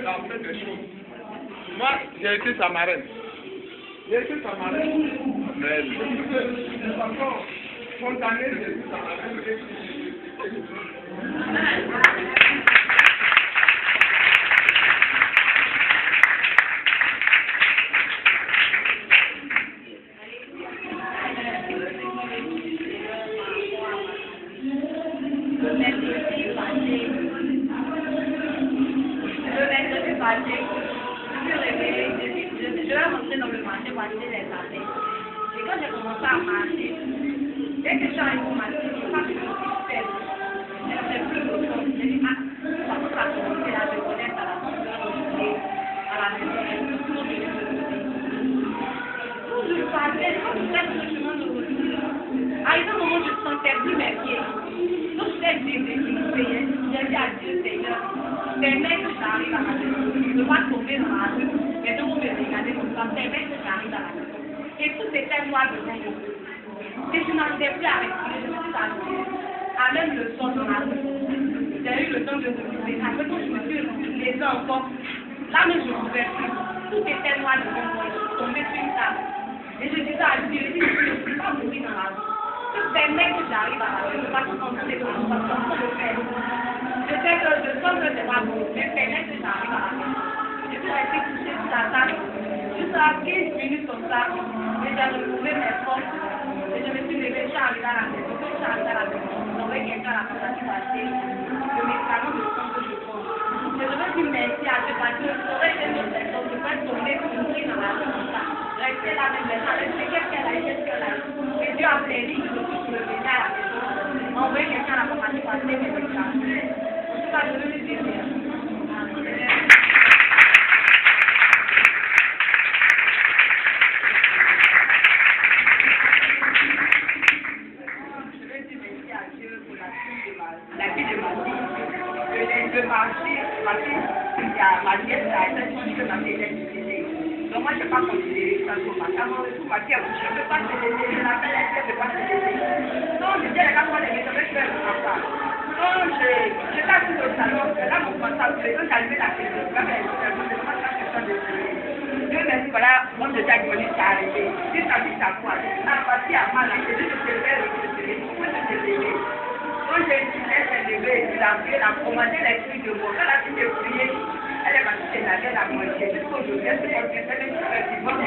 Dieu a fait des choses. Moi, j'ai été sa marraine. J'ai été sa marraine. Mais je suis encore spontané, j'ai été sa marraine. Je vais rentrer dans le marché pour acheter les abeilles. Et quand j'ai commencé à marcher, dès que je suis arrivée au marché, je crois que je me suis faible. Je ne sais plus le temps. J'ai dit, par contre, ça a commencé à me connaître à la maison, à la maison. Tout je parlais, quand je faisais le chemin de retour, arrivé au moment où je ne sentais plus mes pieds. Donc je l'ai bébé qui me payait. J'ai dit à Dieu, Seigneur, permets que j'arrive à la maison. Je ne veux pas tomber dans la rue. Mais tout le monde me regardait comme ça, permet que j'arrive à la maison. Et tout était noir devant moi. Et je n'arrivais plus à respirer, je me suis assise, à même le sol dans la rue. J'ai eu le temps de respirer. Après, quand je me suis levée encore, là même je ne pouvais plus. Tout était noir devant moi. Je suis tombée sur une table. Et je disais à Dieu, je ne peux pas mourir dans la rue. Tu permets que j'arrive à la maison, parce que quand je sais que je ne peux pas le faire. Je sais que je sens que c'est pas bon, mais permets que j'arrive à la maison. Je suis restée couchée sur la table, jusqu'à 15 minutes comme ça, et j'ai retrouvé mes forces, et je me suis levée, je suis arrivée à la maison. Quand je suis arrivée à la maison, j'aurais quelqu'un à la tentative d'acheter le médicament de sang que je prends. Et je me suis merci à Dieu parce que j'aurais été une autre personne, je peux tomber, mourir dans la rue comme ça. Rester là même, je qu'est-ce qu'elle a eu, qu'est-ce qu'elle a eu. Et Dieu a permis que je puisse me venir à la maison, envoyer quelqu'un à la tentative d'acheter mes médicaments. En tout cas, je veux lui dire. La vie de ma fille, de marcher, ma nièce a été dit que ma fille était difficile. Donc moi, je n'ai pas considéré ça comme ma femme. Ma fille a dit, je ne peux pas te laisser, la fille a dit, je ne peux pas te laisser. Donc je dis à la femme, je vais faire le papa. Donc je suis assis au salon, là mon comptable, je vais calmer la fille, je vais faire le salon, je vais faire quelque chose de sérieux. Dieu merci, voilà, mon de ta gueule, ça a arrêté. Si ça dit ça quoi, la partie a mal, je dis que je vais le faire, pourquoi je te lever? Quand j'ai dit, elle s'est levée, elle a commandé les fruits de moi. Quand la fille est priée, elle est partie chez la gueule à manger. Jusqu'aujourd'hui, elle se porte bien, elle est super vivante.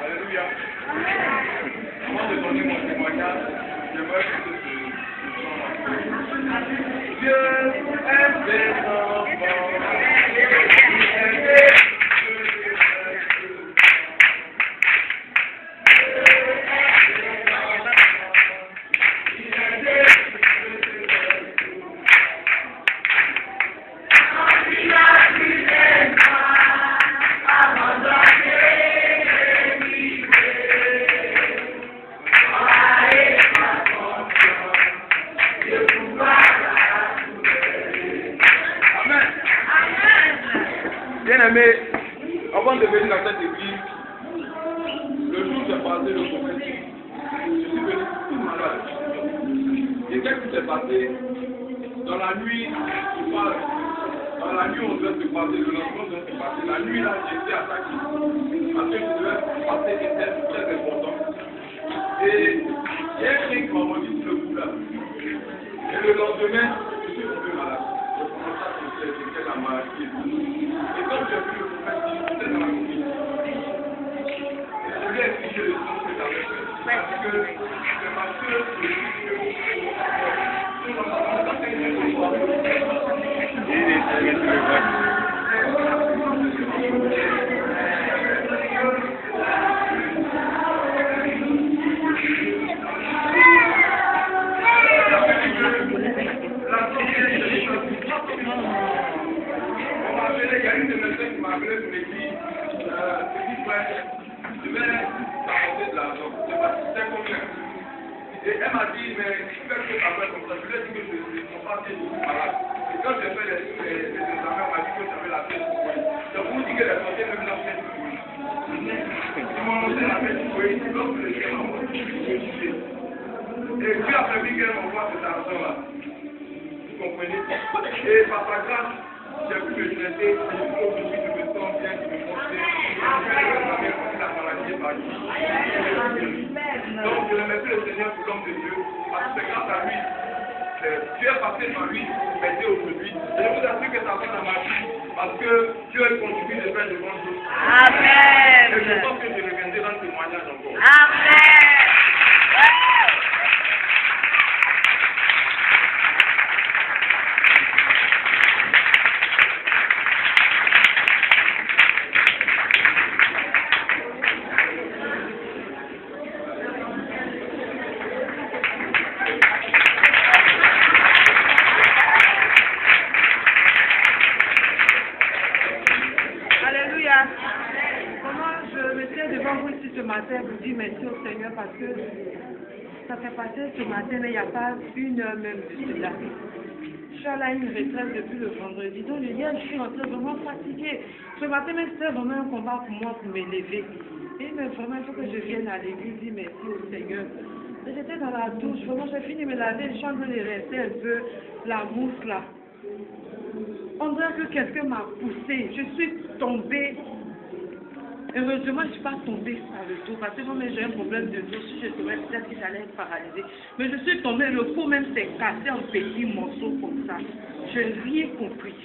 Alléluia. Avant de donner mon témoignage, j'aimerais que Dieu aime les enfants. Bien-aimé, avant de venir dans cette église, le jour où j'ai passé le prophétique, je suis venu tout malade. Et qu'est-ce qui s'est passé? Dans la nuit, dans la nuit, on devait se passer, le lendemain, on devait se passer. La nuit, là, j'ai été attaqué. Parce que je devais passer des tests très importants. Et il y a un cri qui m'a rendu sur le coup là. Et le lendemain, je suis tombé malade. Je commençais à sentir que c'était la maladie. Et comme j'ai vu le prophétique, j'étais dans la communauté. Et je lui ai expliqué le sens que j'avais fait. Parce que c'est parce que je suis il y a une de mes soeurs qui m'a appelé pour me dire, petit frère, je vais t'apporter de l'argent. Je ne sais pas si c'est combien. Et elle m'a dit, mais tu fais que ça fait comme ça. Je lui ai dit que je ne suis pas assez malade. Et quand j'ai fait les examens, on m'a dit que j'avais la tête. Donc vous dites que les santé, même là, Oui, lorsque le ciel m'envoie, je suis. Et Dieu a permis qu'elle m'envoie cette argent-là. Vous comprenez? Et par sa grâce, j'ai pu me traiter, aujourd'hui je me sens bien, je me sens bien. La maladie est partie. Donc je remercie le Seigneur pour l'homme de Dieu, parce que c'est grâce à lui. Dieu est passé par lui pour m'aider aujourd'hui. Et je vous assure que ça va dans ma vie, parce que Dieu est conduit de faire de bonnes choses. Amen. Et je pense que je reviendrai dans le témoignage encore. Amen. Vous dire merci au Seigneur parce que ça fait passer ce matin, mais il n'y a pas une heure même de cela. Je suis allée à une retraite depuis le vendredi, donc hier je suis rentrée vraiment fatiguée. Ce matin même c'était vraiment un combat pour moi pour m'élever. Et mais vraiment il faut que je vienne à l'église dire merci au Seigneur. J'étais dans la douche, vraiment j'ai fini de me laver, je suis en train de rester un peu la mousse là. On dirait que quelqu'un m'a poussée, je suis tombée. Heureusement, je ne suis pas tombée par le dos parce que moi, j'ai un problème de dos. Si je tombais, peut-être que j'allais être paralysée. Mais je suis tombée, le pot même s'est cassé en petits morceaux comme ça. Je n'ai rien compris.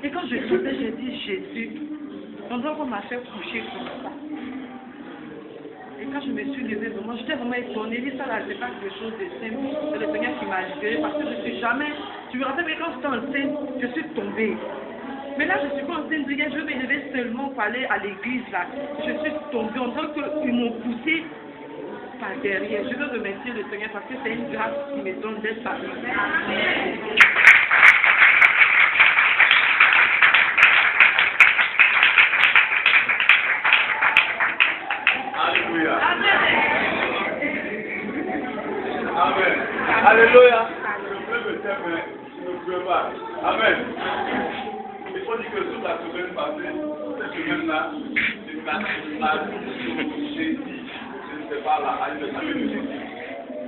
Et quand je tombais, j'ai dit Jésus. On dirait qu'on m'a fait coucher comme ça. Et quand je me suis levée, vraiment, j'étais vraiment étonnée. Et ça, là, c'est pas quelque chose de simple. C'est le Seigneur qui m'a libérée parce que je ne suis jamais. Tu me rappelles, mais quand j'étais enceinte, je suis tombée. Mais là, je suis pas en train de dire, je vais me lever seulement pour aller à l'église là. Je suis tombée, on dirait qu'ils m'ont poussé par derrière. Je veux remercier le Seigneur parce que c'est une grâce qui me donne d'être parmi. Alléluia. Amen. Alléluia. Je peux me taire, mais je ne peux pas. Amen. Il faut dire que toute la semaine passée, cette semaine-là, j'ai dit, je ne sais pas là, à une semaine de Jésus.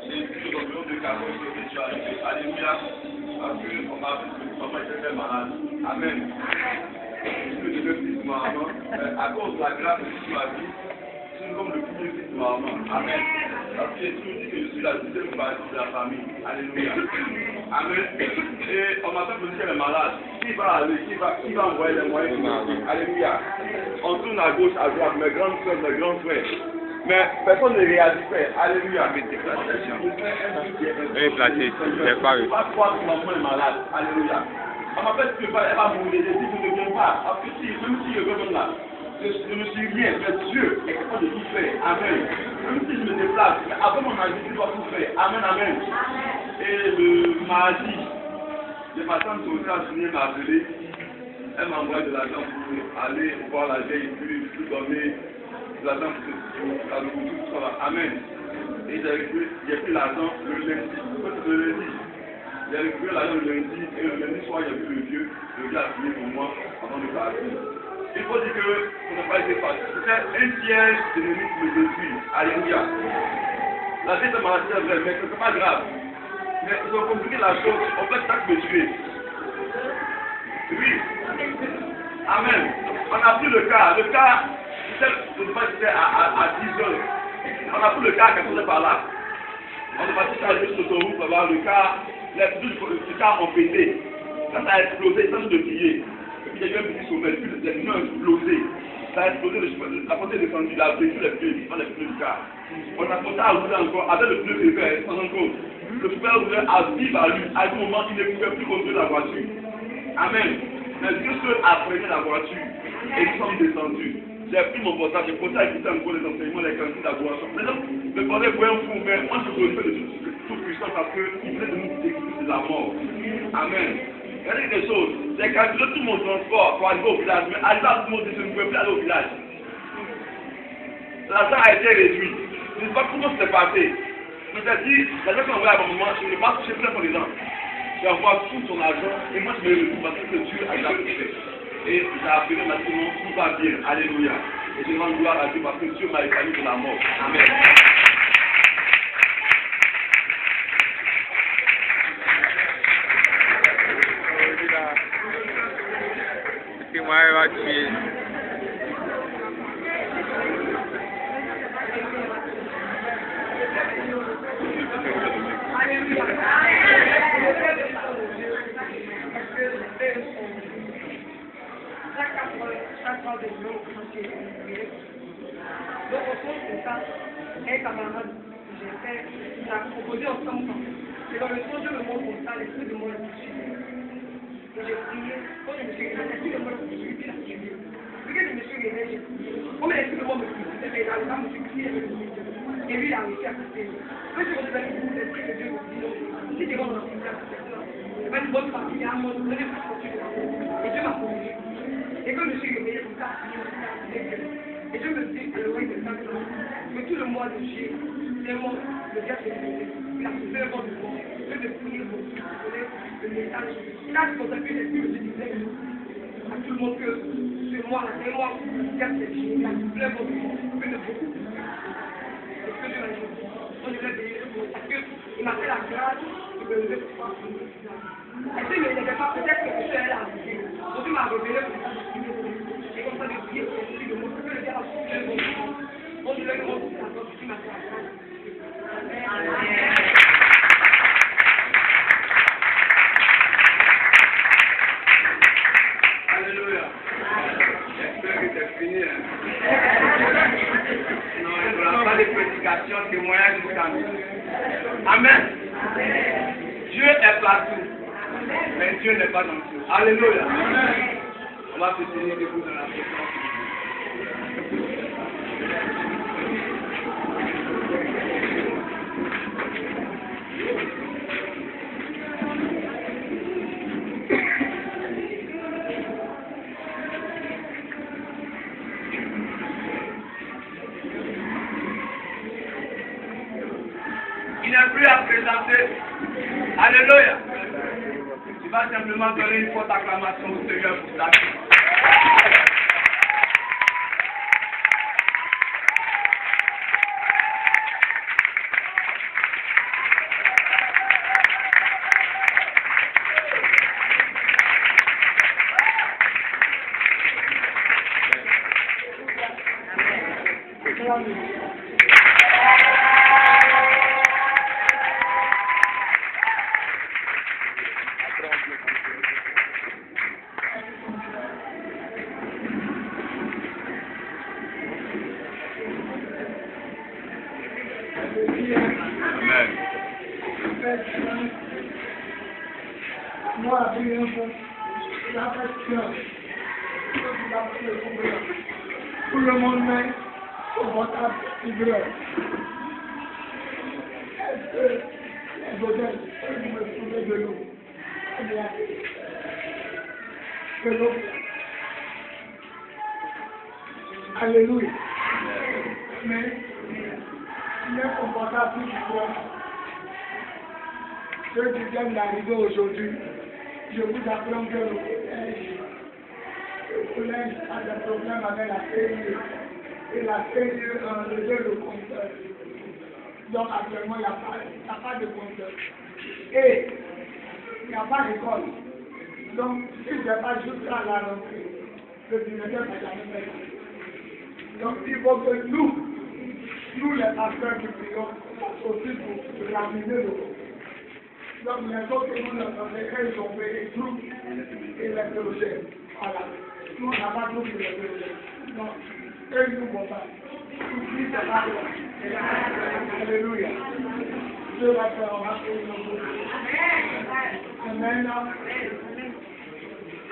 J'ai dit au nom de Cameroun que je suis arrivé. Alléluia. Parce qu'on m'a vu que maman était très malade. Amen. Je devais plus de maman. À cause de la grâce de ma vie, je suis comme le premier fils de maman. Amen. Parce que Jésus dit que je suis la deuxième partie de la famille. Alléluia. Amen. Et on m'a fait dire qu'elle est malade. Qui va aller, qui va envoyer les moyens pour nous? Alléluia. On tourne à gauche, à droite, mes grandes soeurs, mes grands frères. Mais personne ne réagissait. Alléluia. Pas croire que l'enfant est malade. Alléluia. On m'a fait que elle va mourir. J'ai dit, je ne viens pas. Parce que si, même si je reviens là, je ne suis rien. Mais Dieu est capable de tout faire. Amen. Même si je me déplace, mais après mon avis, je dois tout faire. Amen, amen. Et le mardi, ma tante Sophia m'a appelé. Elle m'a envoyé de l'argent pour aller voir la vieille pour donner de l'argent pour la nourriture. Amen. Et j'ai pris l'argent le lundi. J'ai récupéré l'argent le lundi et le lundi soir, j'ai vu le vieux a prié pour moi avant de partir. Il faut dire que ça n'a pas été facile. C'était un piège de l'ennemi qui me détruit. Alléluia. La vie de maladie est vraie, mais ce n'est pas grave. Mais ils ont compliqué la chose, on fait ça que me tuer. Oui. Amen. On a pris le cas. Le cas, c'était à 10 heures. On a pris le cas à 14 heures par là. On est parti charger sur l'autoroute pour voir le cas. Les cas ont pété. Ça a explosé, ça a de crier. Et puis il y a eu un petit sommet, puis les pneus ont explosé. Ça a explosé, la porte est descendue, la voiture est pneus, pas les pneus du car. On a porté à rouler encore, avec le pneu sévère, sans encore. Le super rouleur a dit à lui, à un moment, il ne pouvait plus conduire la voiture. Amen. Mais Dieu seul a freiné la voiture et ils sont descendus. J'ai pris mon portable, j'ai posé à écouter encore les enseignements, les cantines d'adoration. Maintenant, le portable pour un fou, mais moi je glorifie le tout puissant parce qu'il venait de nous décrire de la mort. Amen. Regardez des choses, j'ai calculé tout mon transport pour arriver au village, mais arrivé à tout le monde, je ne pouvais plus aller au village. L'argent a été réduit. Je ne sais pas comment c'est passé. Je me suis dit, l'argent qu'on envoie à un moment, je ne vais pas toucher plein pour les gens. Je envoie tout son argent et moi je me retrouve parce que Dieu a été fait. Et j'ai appelé maintenant, tout va bien. Alléluia. Et je rends gloire à Dieu parce que Dieu m'a épargné de la mort. Amen. Donc, au fond, c'est ça. Un camarade, j'ai fait, il a proposé ensemble. Et dans le fond, je me montre comme ça, l'esprit de moi, je suis. Et j'ai prié. Quand je me suis réveillé, l'esprit de moi, je suis venu, il a suivi. Dès que je me suis réveillé, j'ai prié. Comme l'esprit de moi me criait, mais il a me suis crié avec lui. Et lui, il a réussi à passer. Quand je suis revenu, l'esprit de Dieu me dit, non, si tu es dans la situation, c'est pas une bonne partie, il y a un monde, vous n'avez pas continué. Et Dieu m'a corrigé. Et quand je me suis réveillé comme ça, et je me dis que le roi de Saint-Jean, que tout le mois de juillet, c'est moi, le gars de Dieu, il a fait un bon de moi, je vais prier pour vous donner le message. Là, c'est pour ça que les filles, je disais à tout le monde que c'est moi, là, c'est moi, le gars de Dieu, il a fait un bon de moi, je vais de beaucoup. C'est ce que Dieu m'a dit. On devait bénir pour ça, qu'il m'a fait la grâce de me lever pour pouvoir prendre le final. Et si il n'était pas, peut-être que je suis allé à la vie. Donc il m'a révélé pour ça, et comme ça, de prier pour le monde, parce que le gars a fait un bon de moi. On devait le rendre pour la grâce, qui m'a fait la grâce. Amen. Alléluia. J'espère que c'est fini. Non, il n'y aura pas de prédication, témoignage jusqu'à nous. Amen. Dieu est partout. Mais Dieu n'est pas dans tout. Alléluia. On va se tenir debout dans la présence. Il n'est plus à présenter. Alléluia. Tu vas simplement donner une forte acclamation au Seigneur pour ta vie. Moi, j'ai un peu la question. Tout le monde met au portable libre. Est-ce que les hôtels peuvent me trouver de l'eau? De l'eau. Alléluia. Mais, même au portable libre, ceux qui viennent d'arriver aujourd'hui, je vous apprends que le collège a des problèmes avec la CIE. Et la CIE a enlevé le compteur. Donc actuellement, il n'y a pas de compteur. Et il n'y a pas d'école. Donc, si je ne vais pas jusqu'à la rentrée, le directeur ne va jamais faire. Donc, il faut que nous les pasteurs qui prions, aussi pour ramener le compteur. Donc les autres nous ils ont fait des troupes et les projets. Voilà. Nous on n'a pas trouvé les projets. Donc, eux ils nous vont pas. Tout Christ est pas loin. Alléluia. Dieu va faire, on va faire une autre. Et maintenant,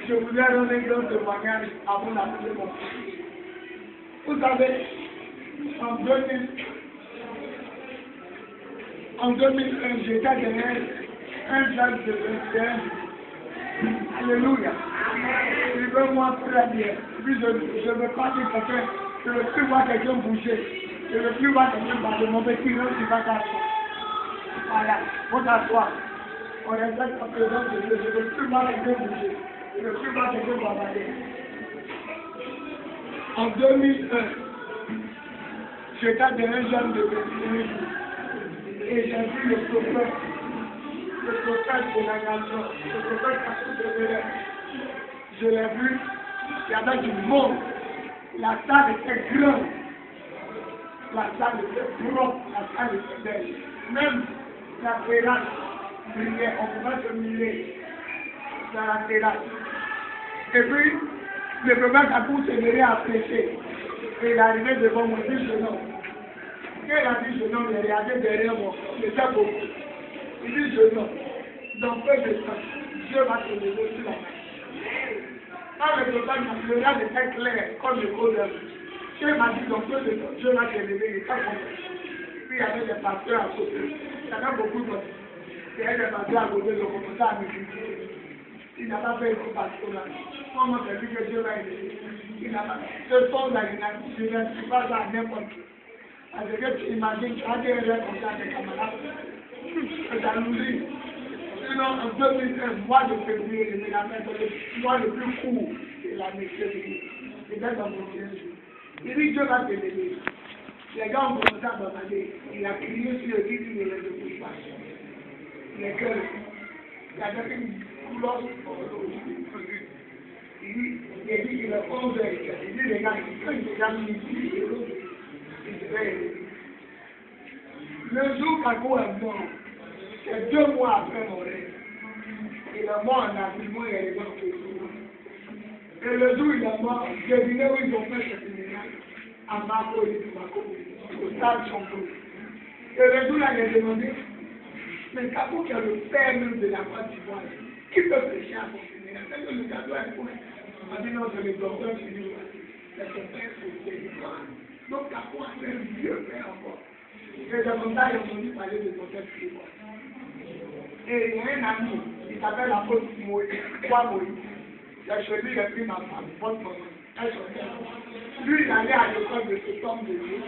je voudrais donner un témoignage avant d'appeler mon fils. Vous savez, en 2001, j'étais derrière un jeune de 21. Alléluia. Il veut moi très bien. Puis je ne veux pas dire que je ne veux plus voir quelqu'un bouger. Je ne veux plus voir quelqu'un parler. Mon petit homme, tu vas t'asseoir. Voilà. Faut t'asseoir. On respecte la présence de Dieu. Je ne veux plus voir quelqu'un bouger. Je ne veux plus voir quelqu'un parler. En 2001, j'étais dans un jeune de 21 jours. Et j'ai vu le prophète de la nation, le prophète Kakou de Bélé. Je l'ai vu, il y avait du monde. La salle était grande. La salle était propre, la salle était belle. Même la terrasse brillait, on pouvait se miller dans la terrasse. Et puis, le prophète Kakou s'est levé à prêcher. Et il est arrivé devant moi, il dit jeune homme. Quand il a dit jeune homme, il est regardé derrière moi. C'était beaucoup. Il dit jeune homme, dans peu de temps, Dieu va te lever sur la main. Quand le prophète m'a dit, le regard était clair, comme le code. Dieu m'a dit, dans peu de temps, Dieu va te lever, il n'est pas content. Puis il y avait des pasteurs à côté. Il y avait beaucoup de monde. Il y avait des pasteurs à côté, le commentaire à m'écouter. Il n'a pas fait une pastoral. Moi, moi, j'ai vu que Dieu va aider. Il n'a pas. Ce son-là, je ne suis pas à n'importe qui. Parce que tu imagines, tu as des rêves comme ça, des camarades. C'est jalousie. Sinon, en 2001, mois de février, le mois le plus court de l'année février. C'était dans mon ciel. Il dit Dieu va te lever. Les gars ont commencé à bavarder. Il a crié sur le guide, il ne le touche pas. Les cœurs. Il y avait une couleur. Il dit qu'il est 11 heures. Il dit les gars, quand il regarde midi, il se réveille. Le jour Kakou est mort, c'est 2 mois après mon rêve. Il est mort en habillement et il est mort au jour. Et le jour où il est mort, j'ai deviné où ils ont fait ce séminaire. À Marco et Bamako, au stade Champeau. Et le jour là, j'ai demandé, mais Kakou qui est le père même de la Côte d'Ivoire, qui peut prêcher à son séminaire? C'est que le cadeau est point. On m'a dit non, c'est le docteur qui dit, c'est son père qui est donc Kakou a fait un vieux père encore. Et j'ai demandé à entendu parler de docteur Philippe. Et il y a un ami, il s'appelle l'apôtre Moïse. J'ai choisi, il a pris ma femme, votre maman. Lui, il allait à l'école de cet homme de Dieu.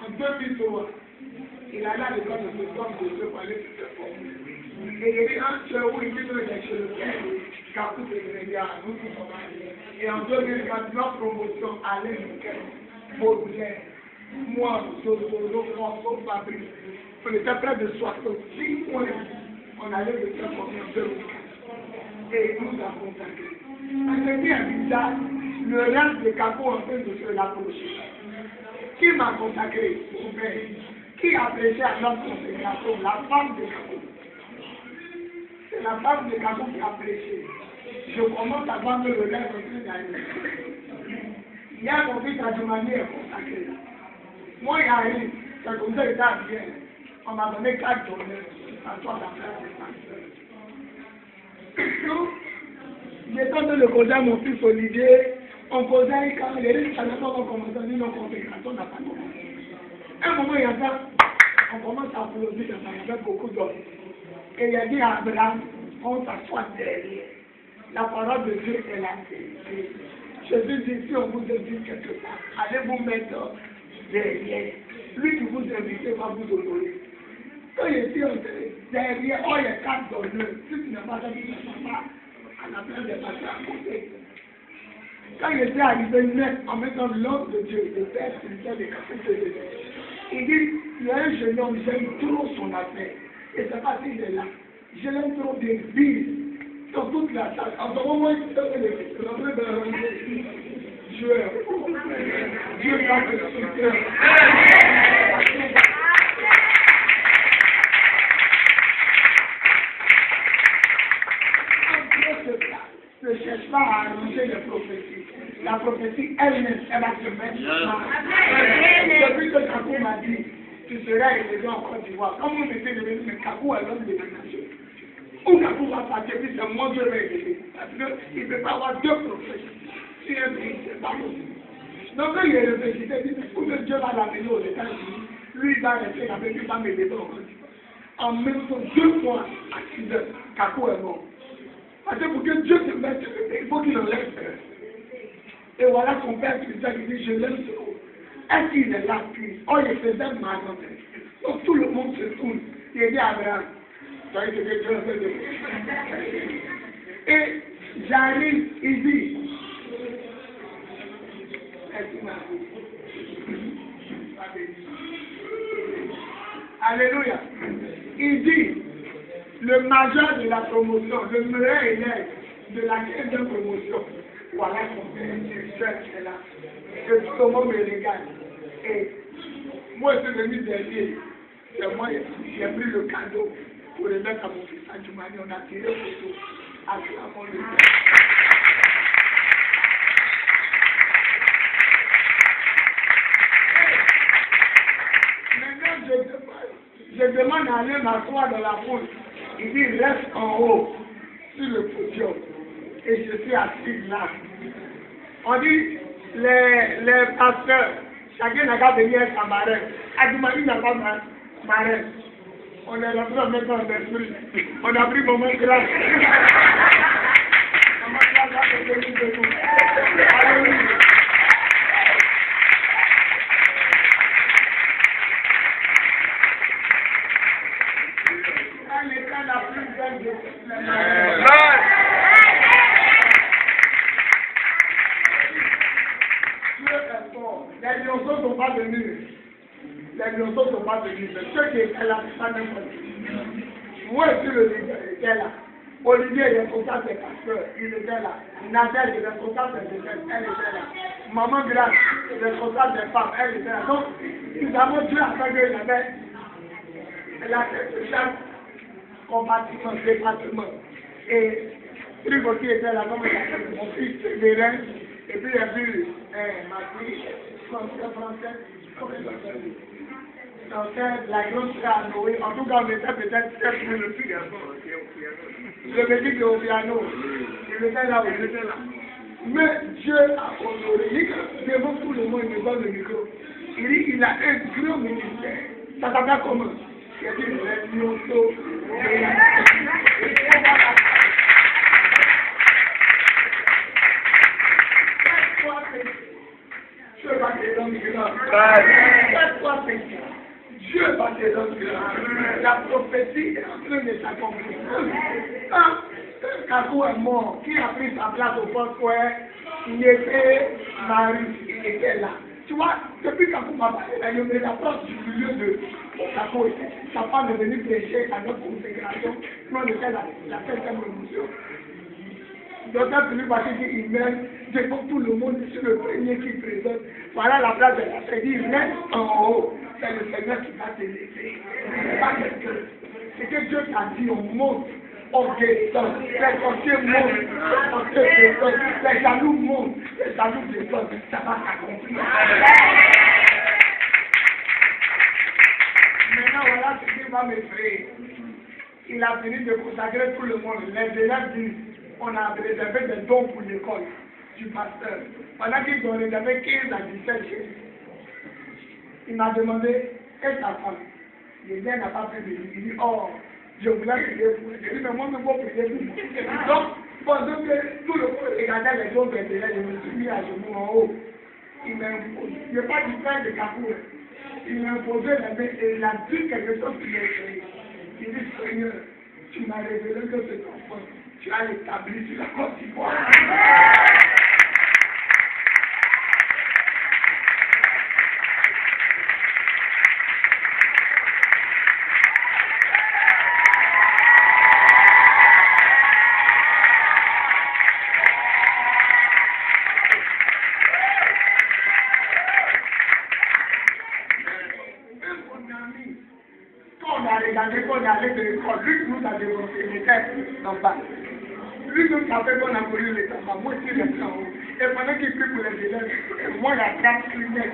En 2003, il allait à l'école de cet homme de Dieu pour aller se former. Et il dit, un seul où il dit que j'ai chez le père, Kakou de Grégoire, nous tous sommes. Et en 2004, notre promotion allait nous Baudelaire, moi, François, Fabrice. On était près de 66 points. On allait le faire former en 2004. Et il nous a contactés. C'est bien bizarre, le reste de Kakou en train de se l'approcher. Qui m'a contacté? Mon père. Qui a prêché à notre consécration? La femme de Kakou. C'est la femme de Kakou qui a prêché. Je commence à voir que le reste est en train d'aller. Hier, mon fils Adjumani est consacré. Moi, il arrive, c'est comme ça qu'il est arrivé. On m'a donné 4 journées à toi la place des pasteurs. J'ai tenté de causer à mon fils Olivier, on causait quand les risques à on commence à dire nos consécrations n'a pas commencé. À un moment, il y a ça, on commence à applaudir, il y avait beaucoup d'hommes. Et il a dit à Abraham, on s'assoit derrière. La parole de Dieu est la vérité. Jésus dit, si on vous invite quelque part, allez vous mettre derrière. Lui qui vous invite va vous honorer. Quand il était derrière, oh, il y a 4 donneurs. Si tu n'as pas dit, tu ne pas à la place des pasteurs à côté. Quand il était arrivé net en mettant l'homme de Dieu, le Père spirituel des capacités, il dit, il y a un jeune homme, j'aime trop son affaire. Et c'est pas qu'il est là. Je l'aime trop bien vivre dans toute la salle. En ce moment, il se fait l'entrée de Dieu va te soutenir. Ne cherche pas à annoncer les prophéties. La prophétie elle-même, elle va se mettre. Depuis que Kakou m'a dit, tu seras élevé en Côte d'Ivoire. Comme on était devenu, mais Kakou est l'homme de la nation. Où Kakou va partir, puis c'est moi qui vais élever. Parce qu'il ne peut pas avoir 2 prophètes. Si un pays, c'est pas possible. Donc quand il est réfléchi, il dit, où Dieu va l'amener aux États-Unis, lui il va rester avec lui, il va m'élever en Côte d'Ivoire. En même temps, 2 fois à 6 heures, Kakou est mort. Parce que pour que Dieu te mette, il faut qu'il enlève. Et voilà son père qui dit, je l'aime trop. Est-ce qu'il est là, puis, oh, il faisait mal en tête. Donc tout le monde se tourne. Il dit à Abraham, tu as dit que Dieu fait de moi. Et j'arrive, il dit, Alléluia. Il dit, le majeur de la promotion, le meilleur élève de la 15e promotion, voilà son chef est là. Que tout le monde me regarde. Et moi, je suis venu derrière. C'est moi, j'ai pris le cadeau pour le mettre à mon fils Adjoumani. On a tiré photo. Acclamons le Dieu. Je demande à aller m'asseoir dans la foule. Il dit, reste en haut, sur le podium. Et je suis assis là. On dit, les pasteurs, chacun n'a qu'à venir avec sa marraine. Adjoumani n'a pas marraine. On est rentré en même temps en esprit. On a pris moment de grâce. Moment de grâce a été venu de nous. Alléluia. La plus belle de toutes les mains. Dieu est fort. Les lionceaux ne sont pas venus. Les lionceaux ne sont pas venus. Mais ceux qui étaient là, c'est pas n'importe qui. Moi, je suis le leader, il était là. Olivier est responsable des pasteurs, il était là. Nadège est responsable des jeunes, elle était là. Maman Grace est responsable des femmes, elle était là. Donc, nous avons Dieu à faire que j'avais la tête de chaque compartiment, département. Et Trigo qui était là, comme mon fils Vérin, et puis il y a eu ma fille, français, comment il s'appelle? La grosse frère Noé. En tout cas, on était peut-être 7 le plus garçon. Je me dis qu'au piano, il était là où il était là. Mais Dieu a honoré. Devant tout le monde, il me donne le micro. Il dit il a un grand ministère. Ça s'appelle comment? Il a dit les lionceaux. Dieu va te donner grâce. Dieu va te donner grâce. La prophétie est en train de s'accomplir. Quand Kakou est mort, qui a pris sa place au poste où il était Marie, il était là. Tu vois, depuis Kakou m'a parlé, il me rapproche du milieu de Kakou. Sa femme est venue prêcher à notre consécration. Nous, on était la 5e promotion. Docteur Philippe a dit qu'il mène devant tout le monde, c'est le premier qui présente. Voilà la place de la fête. Il reste en haut. C'est le Seigneur qui va te laisser. C'est pas quelqu'un. C'est que Dieu t'a dit, on monte, on descend. Les sorciers montent, les sorciers descendent. Les jaloux montent, les jaloux descendent. Ça va s'accomplir. Maintenant, voilà ce qu'il va me faire. Il a fini de consacrer tout le monde. Les élèves disent, on a réservé des dons pour l'école du pasteur. Pendant qu'ils ont réservé 15 à 17 chefs. Il m'a demandé, est-ce ta femme? Le gars n'a pas pu venir. Il dit, oh, je voulais prier pour elle. Je dis, mais moi, je ne peux pas prier pour elle. Donc, pendant que tout le monde regardait les autres élèves, je me suis mis à genoux en haut. Il m'a imposé. Je n'ai pas du frère de Kakou. Il m'a imposé la main et il a dit quelque chose qui m'a fait. Il dit, Seigneur, tu m'as révélé que cet enfant, tu as établi sur la Côte d'Ivoire. Quand on est allé de l'école, lui nous a développé les textes en bas. Lui nous savait qu'on a voulu les enfants. Moi aussi, les en haut. Et pendant qu'il prie pour les élèves, moi j'attrape Kleenex.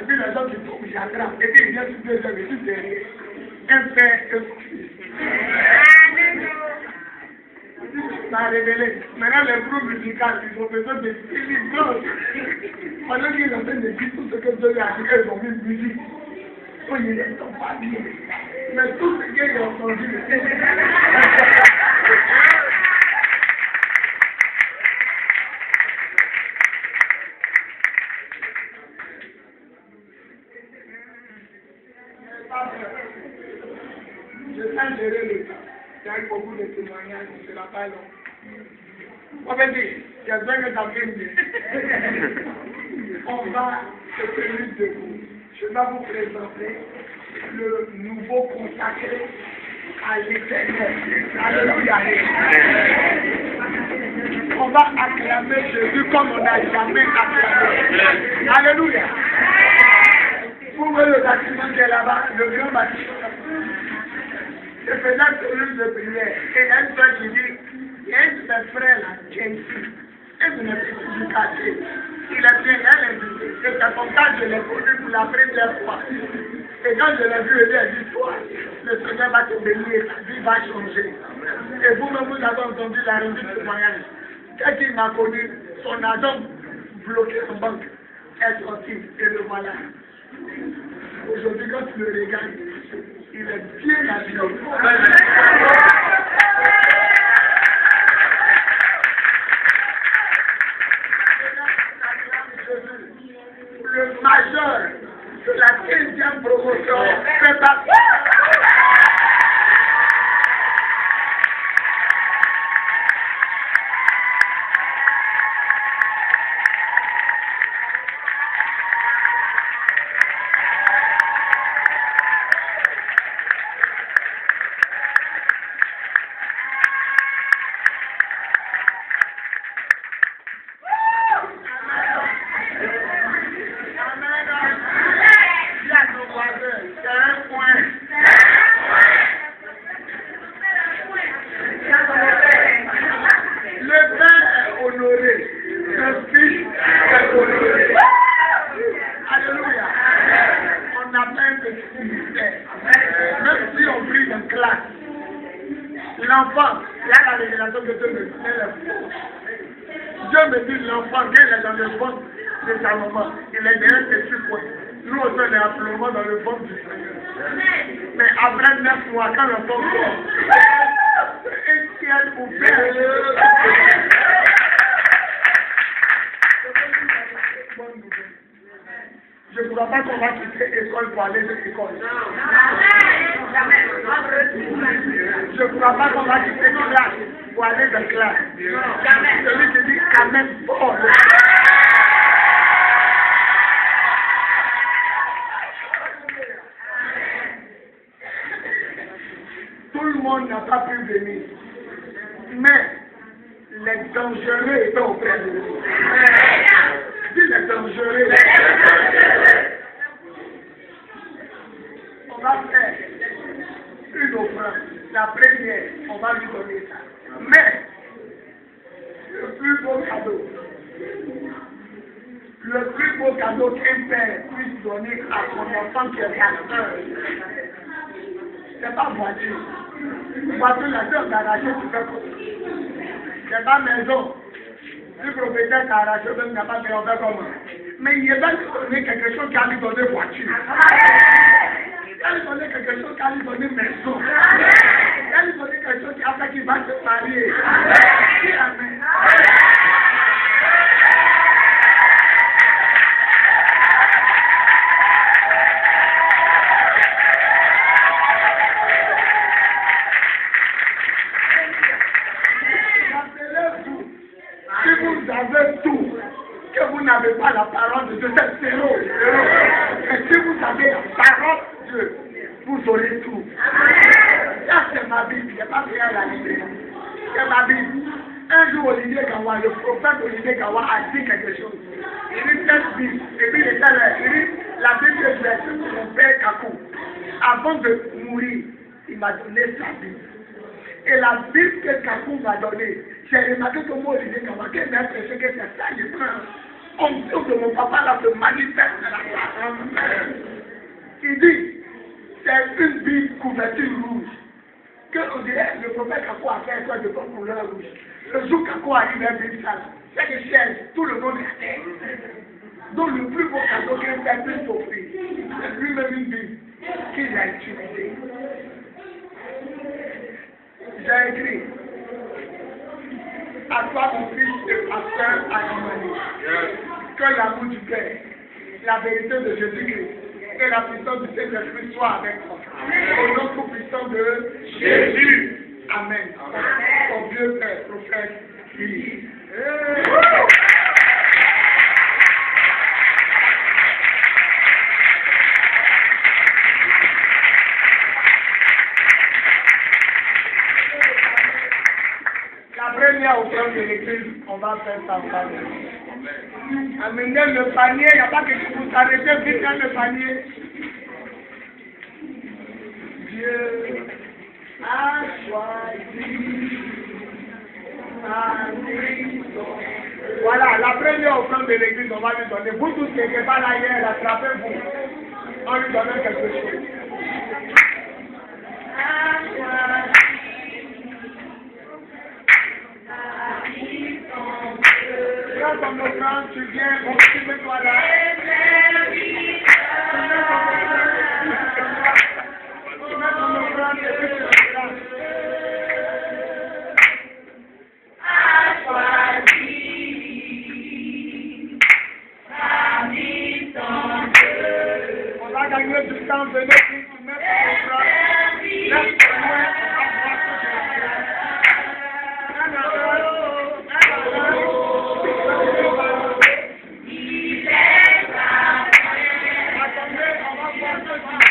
Et puis les autres ils tombent, j'attrape. Et puis il vient sur 2 heures, je suis derrière. Un père, un fils. Ça a révélé. Maintenant les groupes musicaux, ils ont besoin de délivrer. Pendant qu'ils ont besoin de dire tout ce que Dieu a dit, ils ont mis musique. Oh, ils ne sont pas bien. Mais tout ce qu'ils ont entendu, je sais gérer le temps. Il y a beaucoup de témoignages, ce ne sera pas long. On va dire, j'espère que ça fait bien. On va se tenir debout. Je vais vous présenter le nouveau consacré à l'Éternel. Alléluia. On va acclamer Jésus comme on n'a jamais acclamé. Alléluia. Vous voyez le bâtiment qui est là-bas, le grand bâtiment. Je faisais celui de prière. Et il y a une soeur qui dit, il y a une de mes frères là, Jensi, une de mes petits du quartier. Il a bien invité. Et c'est comme ça que je l'ai connu pour la première fois. Et quand je l'ai vu, il a dit, toi, le Seigneur va te bénir, ta vie va changer. Et vous-même, vous avez entendu la revue de témoignage. Quand il m'a connu, son agent bloqué en banque est sorti. Et le voilà. Aujourd'hui, quand tu le regardes, il est bien habillé. Le majeur de la 15e promotion fait partie. L'enfant, il y a la révélation que Dieu me dit. Dieu me dit l'enfant, quand il est dans le ventre de sa maman, il est derrière ses petits points. Nous aussi, on est absolument dans le ventre du Seigneur. Mais après 9 mois, quand l'enfant sort, un ciel ouvert. Je ne crois pas qu'on va quitter l'école pour aller de l'école. Je ne crois pas qu'on va quitter classe pour aller de classe. Celui qui dit Amen fort. Tout le monde n'a pas pu venir. Mais les dangereux étaient auprès de nous. Dis les dangereux. On va faire une offrande. La première, on va lui donner ça. Mais, le plus beau cadeau qu'un père puisse donner à son enfant qui est pasteur, c'est pas voiture. Voiture, la soeur t'a arraché, tu fais quoi? C'est pas maison. Si le propriétaire t'a arraché, même n'a pas fait, on fait comment? Mais il va lui donner quelque chose qui a lui donné voiture. Il va lui donner quelque chose qui a lui donné maison. Il va lui donner quelque chose qui a fait qu'il va se marier. Amen. Rappelez-vous, si vous avez tout, que vous n'avez pas la parole de Dieu, c'est zéro. Et si vous avez la parole de Dieu, vous aurez tout. Ça, c'est ma Bible, je n'ai pas fait la Bible. C'est ma Bible. Un jour, Olivier Gawa, le prophète Olivier Gawa a dit quelque chose. Il dit cette Bible, et puis il était là, il dit la Bible que j'ai écrite sur mon père Kakou. Avant de mourir, il m'a donné sa Bible. Et la Bible que Kakou m'a donnée, j'ai remarqué que moi, Olivier Gawa, qu'il m'a prêché que c'est ça, je prends. Onction de mon papa là se manifeste dans la place. Il dit, c'est une Bible couverture rouge. Que on dirait, le prophète Kakou a fait quoi de bonne couleur rouge. Le jour Kakou arrive à Bible ça, c'est que chaise, tout le monde est à terre. Donc le plus beau cadeau qu'un père puisse offrir, c'est lui-même une Bible qu'il a utilisée. J'ai écrit. À toi, mon fils et pasteur animaliste, que l'amour du Père, la vérité de Jésus-Christ et la puissance du Saint-Esprit soient avec toi. Au nom tout puissant de Jésus. Amen. Ton vieux père, prophète, Philippe. On va faire ça, on va faire. Amenez le panier, il n'y a pas que vous arrêtez vite dans le panier. Dieu a choisi. Voilà, la première offrande de l'église, on va lui donner. Vous tous qui n'êtes pas là hier, attrapez-vous. On lui donne quelque chose. Quand ton offrande, tu viens, mets-toi là. Tu mets ton offrande et puis tu es là. On va gagner du temps, venez ici, tu mets ton offrande. Laisse ton loin, on va voir ce que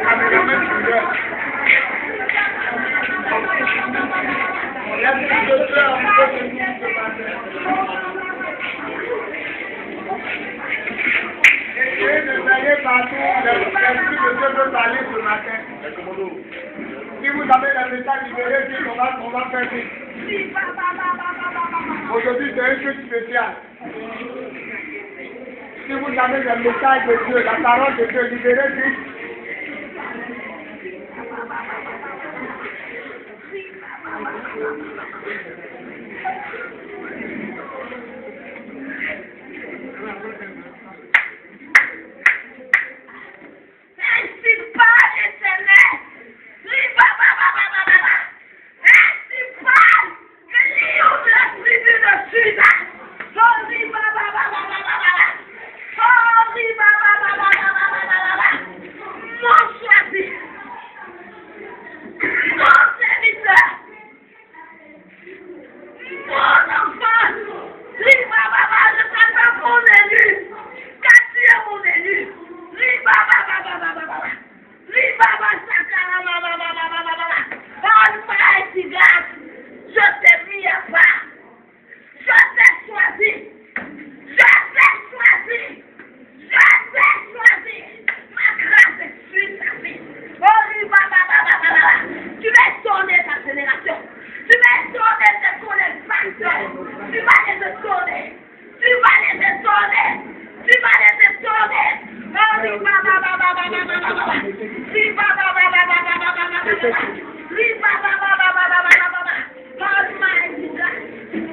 Amen. Si vous avez le message libéré, on va faire vite. Aujourd'hui, c'est un truc spécial. Si vous avez le message de Dieu, la parole de Dieu, libérez vite.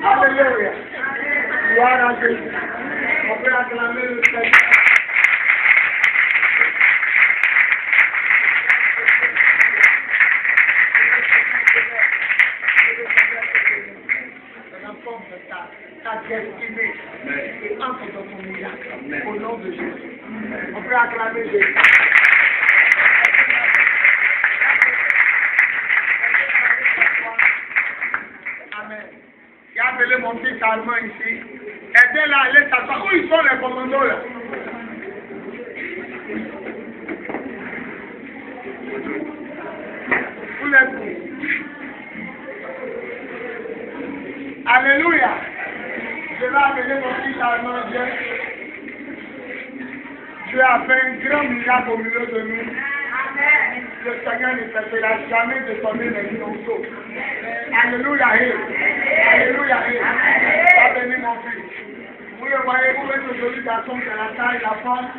Alléluia. Gloire à Dieu. On peut acclamer le Seigneur. Ta destinée et entre dans ton miracle. Au nom de Jésus. On peut acclamer Jésus. Amen. J'ai appelé mon fils allemand ici. Aidez-la à aller s'asseoir. Où ils sont les commandos là? Où les... Alléluia. Je vais appeler mon fils allemand. Dieu a fait un grand miracle au milieu de nous. Le Seigneur ne cessera jamais de sonner les inondos. Alléluia. Alléluia. Va bénir mon fils. Vous le voyez, vous êtes le joli garçon de la taille, la femme.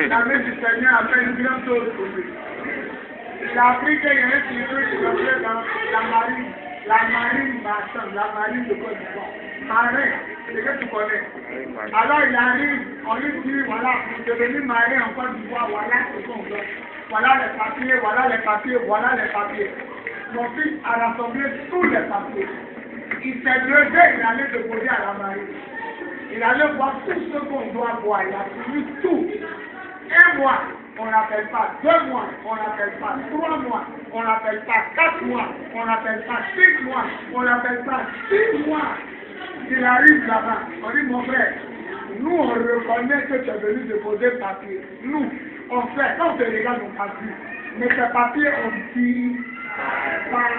La main du Seigneur a fait une grande chose pour lui. Il a appris qu'il y a un livre qui s'appelait dans la marine. La marine marchande, la marine de Côte d'Ivoire. Marin, c'est que tu connais. Alors il arrive, on lui dit, voilà, pour devenir marin en Côte d'Ivoire, voilà ce qu'on veut. Voilà les papiers, voilà les papiers, voilà les papiers. Mon fils a rassemblé tous les papiers. Il s'est levé, il allait déposer à la marine. Il allait voir tout ce qu'on doit voir. Il a suivi tout. 1 mois, on n'appelle pas. 2 mois, on n'appelle pas. 3 mois, on n'appelle pas. 4 mois, on n'appelle pas. 6 mois, on n'appelle pas. 6 mois. Il arrive là-bas. On dit, mon frère, nous, on reconnaît que tu es venu déposer papier. Nous, on fait, quand on te regarde, on passe plus. Mais ces papiers, on dit, par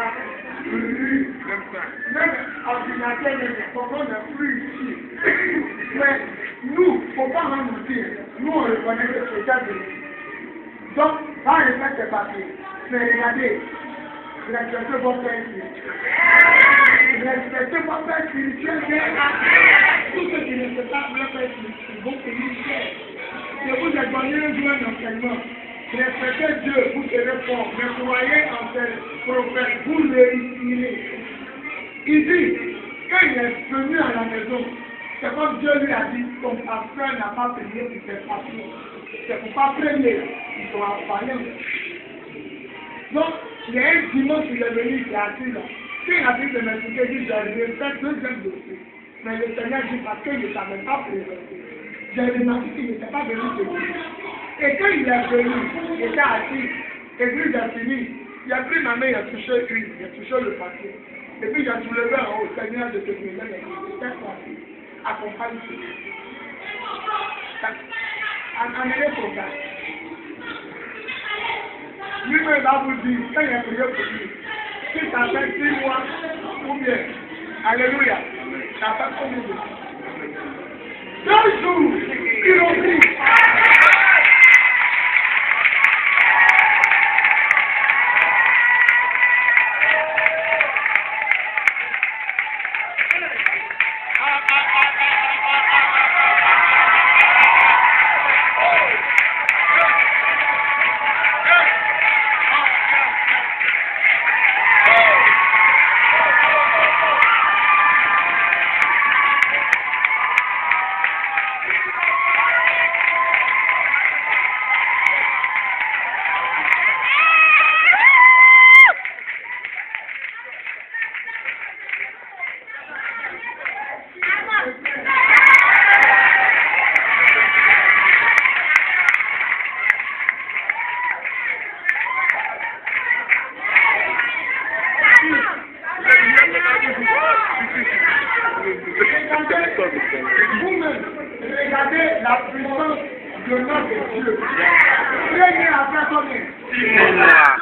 même ordinateur, on n'est plus ici. Mais nous, il ne faut pas en nous dire. Nous, on reconnaît que c'est déjà venu. Donc, va remettre ces papiers. Mais regardez, respectez votre père spirituel. Respectez votre père spirituel. Tout ce qui ne se passe pas, votre père spirituel, votre spirituel. Je vous ai donné un jour un enseignement. Respectez Dieu, vous serez fort. Mais croyez en ces prophètes, vous réussirez. Il dit, quand il est venu à la maison, c'est comme Dieu lui a dit, ton pasteur n'a pas payé pour ses papiers. C'est pour pas payer, ils sont affalés. Donc, il y a un dimanche, il est venu, il est assis là. Qui a dit de m'expliquer, il dit, j'ai fait 2 dossiers. Mais le Seigneur dit, parce qu'il ne savait pas présenter. J'ai remarqué qu'il n'était pas venu de lui. Et quand il est venu, il était assis, et puis il a fini. Il a pris ma main, il a touché lui, il a touché le papier. Et puis il a soulevé en haut, Seigneur de te bénir, il a dit, c'est quoi? Accompagne-toi. En ayez pour ça. Lui-même va vous dire, quand il a prié pour lui, si ça fait 6 mois, ou bien, alléluia, ça fait combien de temps? 2 jours, il ont dit. combien? 6 mois.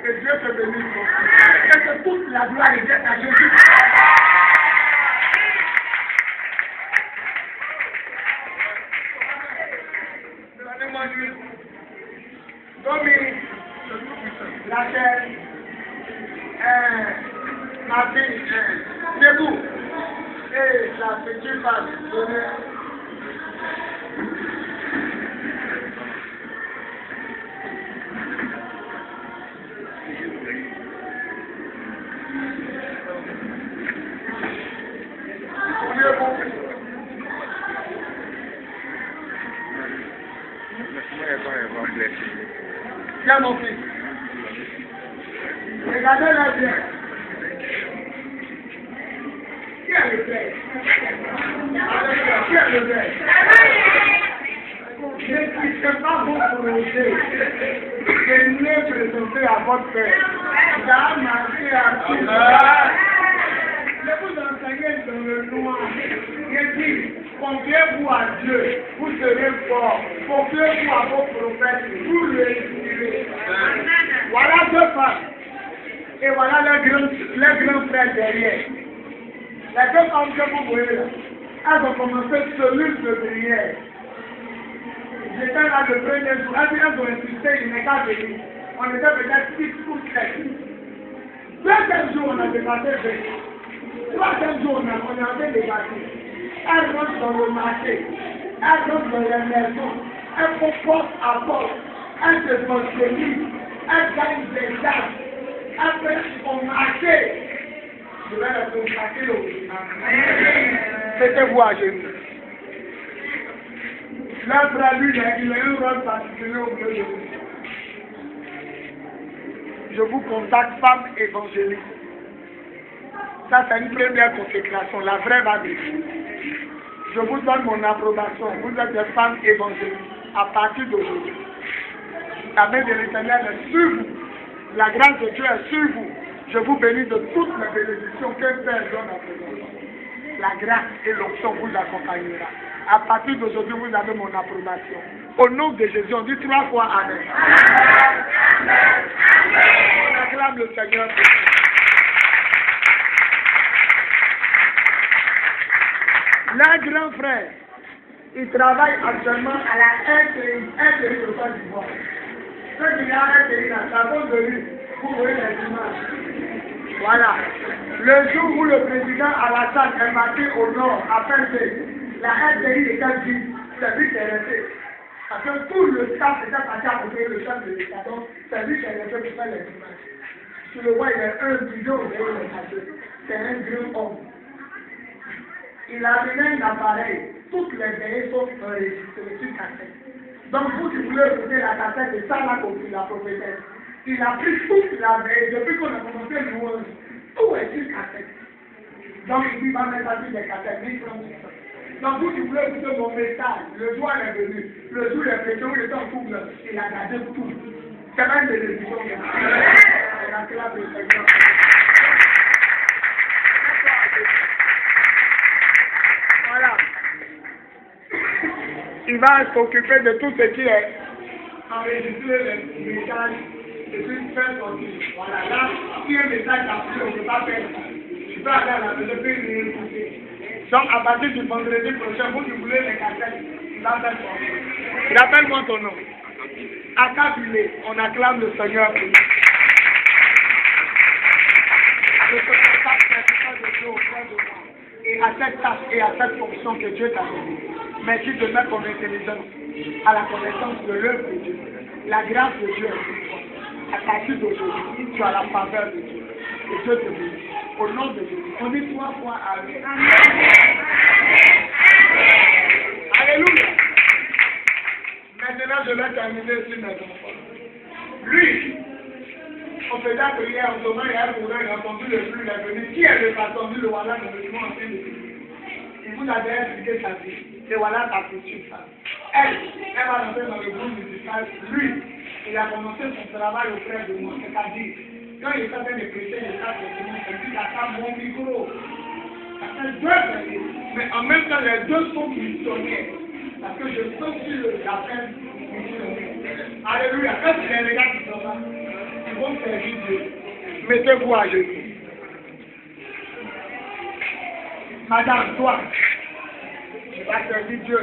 Que Dieu te bénisse. Et que toute la gloire revienne à Jésus. Dominique, la chaîne, ma fille, debout. Et la petite femme, Viens mon fils. Regardez-le bien. Qui est le père? Qui est le père? Je ne suis pas bon pour oser. Je l'ai présenté à votre père. Ça a marché à tout. Je vous enseignais dans le noir. J'ai dit, confiez-vous à Dieu, vous serez fort. Confiez-vous à vos prophètes, vous réussirez. Voilà deux femmes. Et voilà les grands frères derrière. Les deux femmes que vous voyez là, elles ont commencé cellule de prière. J'étais là le premier jour. Elles ont insisté, il n'est qu'à venir. On était peut-être 6 ou 7. Deuxième jour, on a dépassé 20. Troisième jour, on a fait débattre. Elles rentrent dans le marché, elles rentrent dans les maisons, elles font porte à porte, elles se construisent, elles gagnent des dames, elles font au marché. Je vais les consacrer au Mettez-vous à genoux. Leur frère, lui, il a un rôle particulier au milieu de vous. Je vous contacte, femme évangéliste. Ça, c'est une première consécration, la vraie Bible. Je vous donne mon approbation. Vous êtes des femmes évangélistes à partir d'aujourd'hui. La main de l'Éternel est sur vous. La grâce de Dieu est sur vous. Je vous bénis de toutes les bénédictions que Père donne à présent. La grâce et l'onction vous accompagnera. À partir d'aujourd'hui, vous avez mon approbation. Au nom de Jésus, on dit 3 fois Amen. On acclame le Seigneur. L'un grand frère, il travaille actuellement à la RTI de Côte d'Ivoire. Ceux qui ont RTI là, ça compte de lui, vous voyez les images. Voilà. Le jour où le président Alassane est marqué au nord, à Pente, la RTI est quasi, c'est lui qui est resté. Parce que tout le staff était parti à côté le chef de l'État, donc c'est lui qui est resté pour faire les images. Tu le vois, il est 1 million d'euros. C'est un grand homme. Il a amené un appareil, toutes les veillées sont enregistrées sur cassette. Donc vous qui voulez écouter la cassette, c'est ça là compris la prophétesse. Il a pris toute la veille, depuis qu'on a commencé le louange, tout est sur cassette. Donc il dit, va mettre à des cassettes, 1000 francs. Donc vous qui voulez écouter mon message, le soir est venu, le jour est venu, il est en couple, il a gardé tout. C'est même des éditions. C'est la classe du Seigneur. Voilà. Il va s'occuper de tout ce qui est enregistrer les messages et puis faire sortir. Voilà, là, si un message a pris, on ne peut pas faire ça. Il peut aller à la maison et réécouter. Donc, à partir du vendredi prochain, vous qui voulez les cassettes, il va faire sortir. Rappelle-moi ton nom. Akabile, on acclame le Seigneur. Je te contacte principal de Dieu auprès de moi. Et à cette tâche et à cette fonction que Dieu t'a donnée. Merci de mettre ton intelligence à la connaissance de l'œuvre de Dieu. La grâce de Dieu est sur toi. À partir d'aujourd'hui, tu as la faveur de Dieu. Et Dieu te bénit. Au nom de Jésus. On dit 3 fois Amen. Alléluia. Maintenant, je vais terminer sur mes enfants. Lui, on faisait la prière en donnant et un courant, il a entendu le flux, il est venu. Qui est le pasteur? Le voilà, le document en train de prier. Il vous vous avez expliqué sa vie. Et voilà sa future femme. Elle va rentrer dans le groupe musical. Lui, il a commencé son travail auprès de moi. C'est-à-dire, quand il est en train de prêcher le cas de Simon, c'est lui qui a mon micro. Ça fait 2 années. Mais en même temps, les deux sont missionnaires. Parce que je sens sur l'appel missionnaire. Alléluia. Quand c'est les gars qui sont là, ils vont servir Dieu. Mettez-vous à genoux. Madame, toi, tu vas servir Dieu.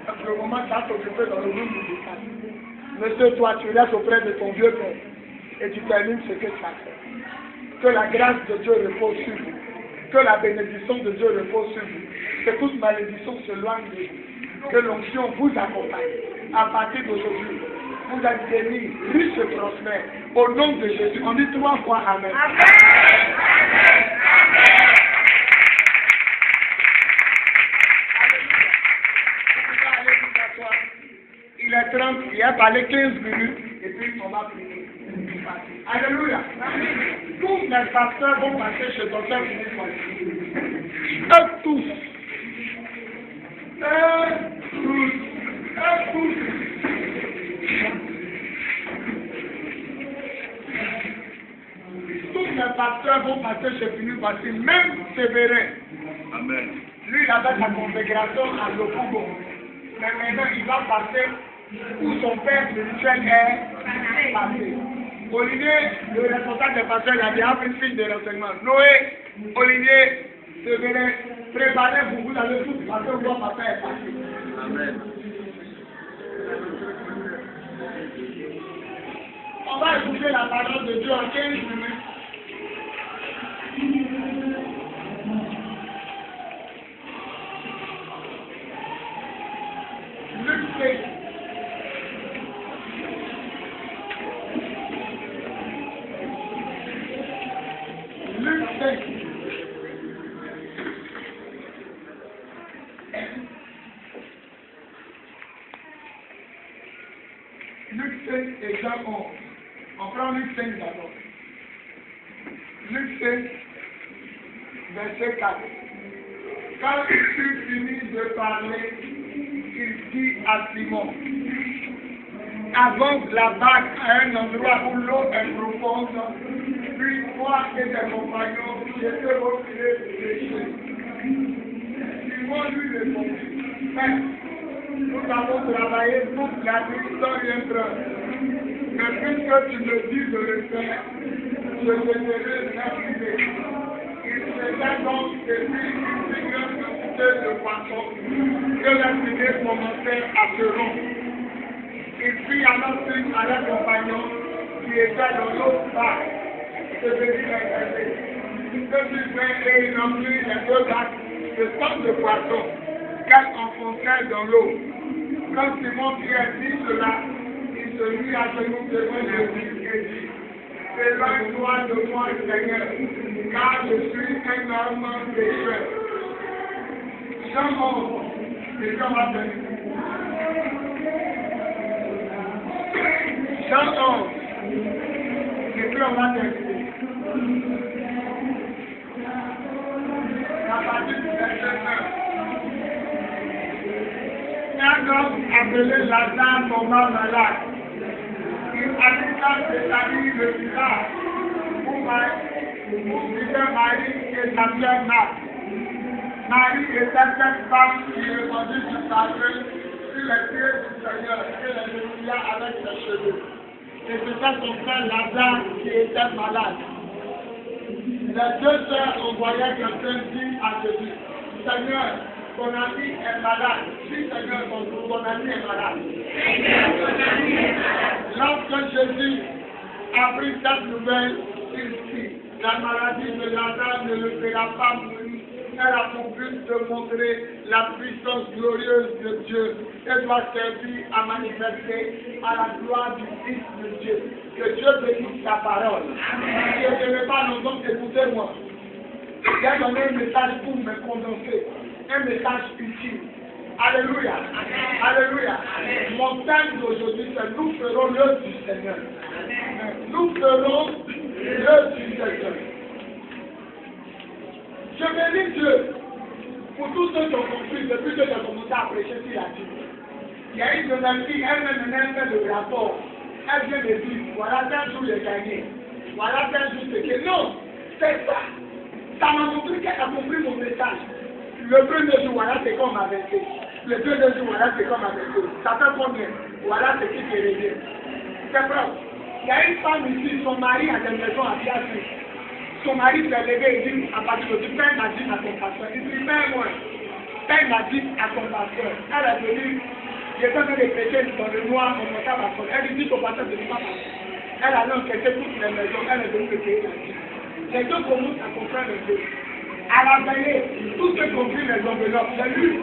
Pour le moment, tu vas t'occuper dans le groupe musical. Monsieur, toi, tu restes auprès de ton vieux père et tu termines ce que tu as fait. Que la grâce de Dieu repose sur vous. Que la bénédiction de Dieu repose sur vous. Que toute malédiction se loigne de vous. Que l'onction vous accompagne. À partir d'aujourd'hui, vous êtes bénis, riches et prospères. Au nom de Jésus, on dit 3 fois Amen. Amen. Il est 30, il a parlé 15 minutes et puis on va prier. Alléluia. Tous les pasteurs vont passer chez Docteur Philippe. Tous. Tous les pasteurs vont passer chez Philippe, même Sévérin. Amen. Lui, il avait sa consécration à Lopogo. Mais maintenant, il va passer où son père spirituel est passé. Olivier, le responsable des pasteurs, il a déjà pris signe de renseignement. Noé, Olivier, Sévérin, préparez-vous, vous allez tout passer où votre papa est passé. Amen. On va écouter la parole de Dieu en 15 minutes. Luc 6. Luc 6. Luc 6 et Jean 11. On prend Luc 5 d'abord. Luc 6, verset 4. Quand il fut fini de parler, il dit à Simon, avance la barque à un endroit où l'eau est profonde, puis moi et des compagnons, j'étais reculés pour pêcher. Simon lui répondit, mais nous avons travaillé toute la nuit sans rien prendre. Mais puisque tu me dis de le faire, je te donnerai l'immunité. Il faisait donc depuis une si grande quantité de poissons que la fumée commençait à se rompre. Il fit alors signe à leurs compagnons qui étaient dans l'autre barque de venir l'interner. Ce fut fait et ils remplirent les 2 barques de tant de poissons qu'elles enfonçaient dans l'eau. Quand Simon Pierre dit cela, il se mit à genoux devant Jésus et dit, éloigne-toi de moi, Seigneur, car je suis un homme pécheur. Jean 11, c'est comme à Jean 11, c'est plus on va terminer. À partir du verset 9. Un homme appelé Lazare tomba malade. Il habita ses amis le village où vivait Marie et sa sœur Marthe. Marie était cette femme qui répandit du parfum sur les pieds du Seigneur et les nettoya avec ses cheveux. Et c'était son frère Lazare qui était malade. Les 2 sœurs envoyaient quelqu'un dire à Jésus, Seigneur, ton ami est malade. Si Seigneur, ton ami est malade. Lorsque Jésus apprit cette nouvelle, il dit, la maladie de Lazare ne le fera pas mourir. Elle a pour but de montrer la puissance glorieuse de Dieu et doit servir à manifester à la gloire du Fils de Dieu. Que Dieu bénisse sa parole. Si je ne parle, donc écoutez-moi. J'ai donné un message pour me condenser. Un message utile. Alléluia. Alléluia. Mon thème d'aujourd'hui, c'est nous ferons l'œuvre du Seigneur. Nous ferons l'œuvre du Seigneur. Je bénis Dieu Pour tous ceux qui ont compris, depuis que j'ai commencé à prêcher sur la Bible, il y a une journaliste, elle-même fait le rapport. Elle vient de dire, voilà tel jour j'ai gagné. Voilà tel jour c'est que. Non, c'est ça. Ça m'a montré qu'elle a compris mon message. Le premier jour, voilà c'est qu'on m'avait fait. Le deuxième jour, voilà c'est qu'on m'avait fait. Ça fait combien? Voilà ce qui est revient. C'est vrai. Il y a une femme ici, son mari a des maisons à Piazzi. Son mari s'est levé et dit, à partir de paye ma dîme à ton pasteur. Il dit, paye-moi. Paye ma dîme à ton pasteur. Elle est venue, j'étais en train de prêcher dans le noir, mon portable à son. Elle lui dit, ton pasteur ne dit pas pasteur. Elle a donc enquêté toutes les maisons, elle est venue me payer la dîme. Les deux commencent à comprendre un peu. À la veillée, tous ceux qui ont pris les enveloppes, j'ai lu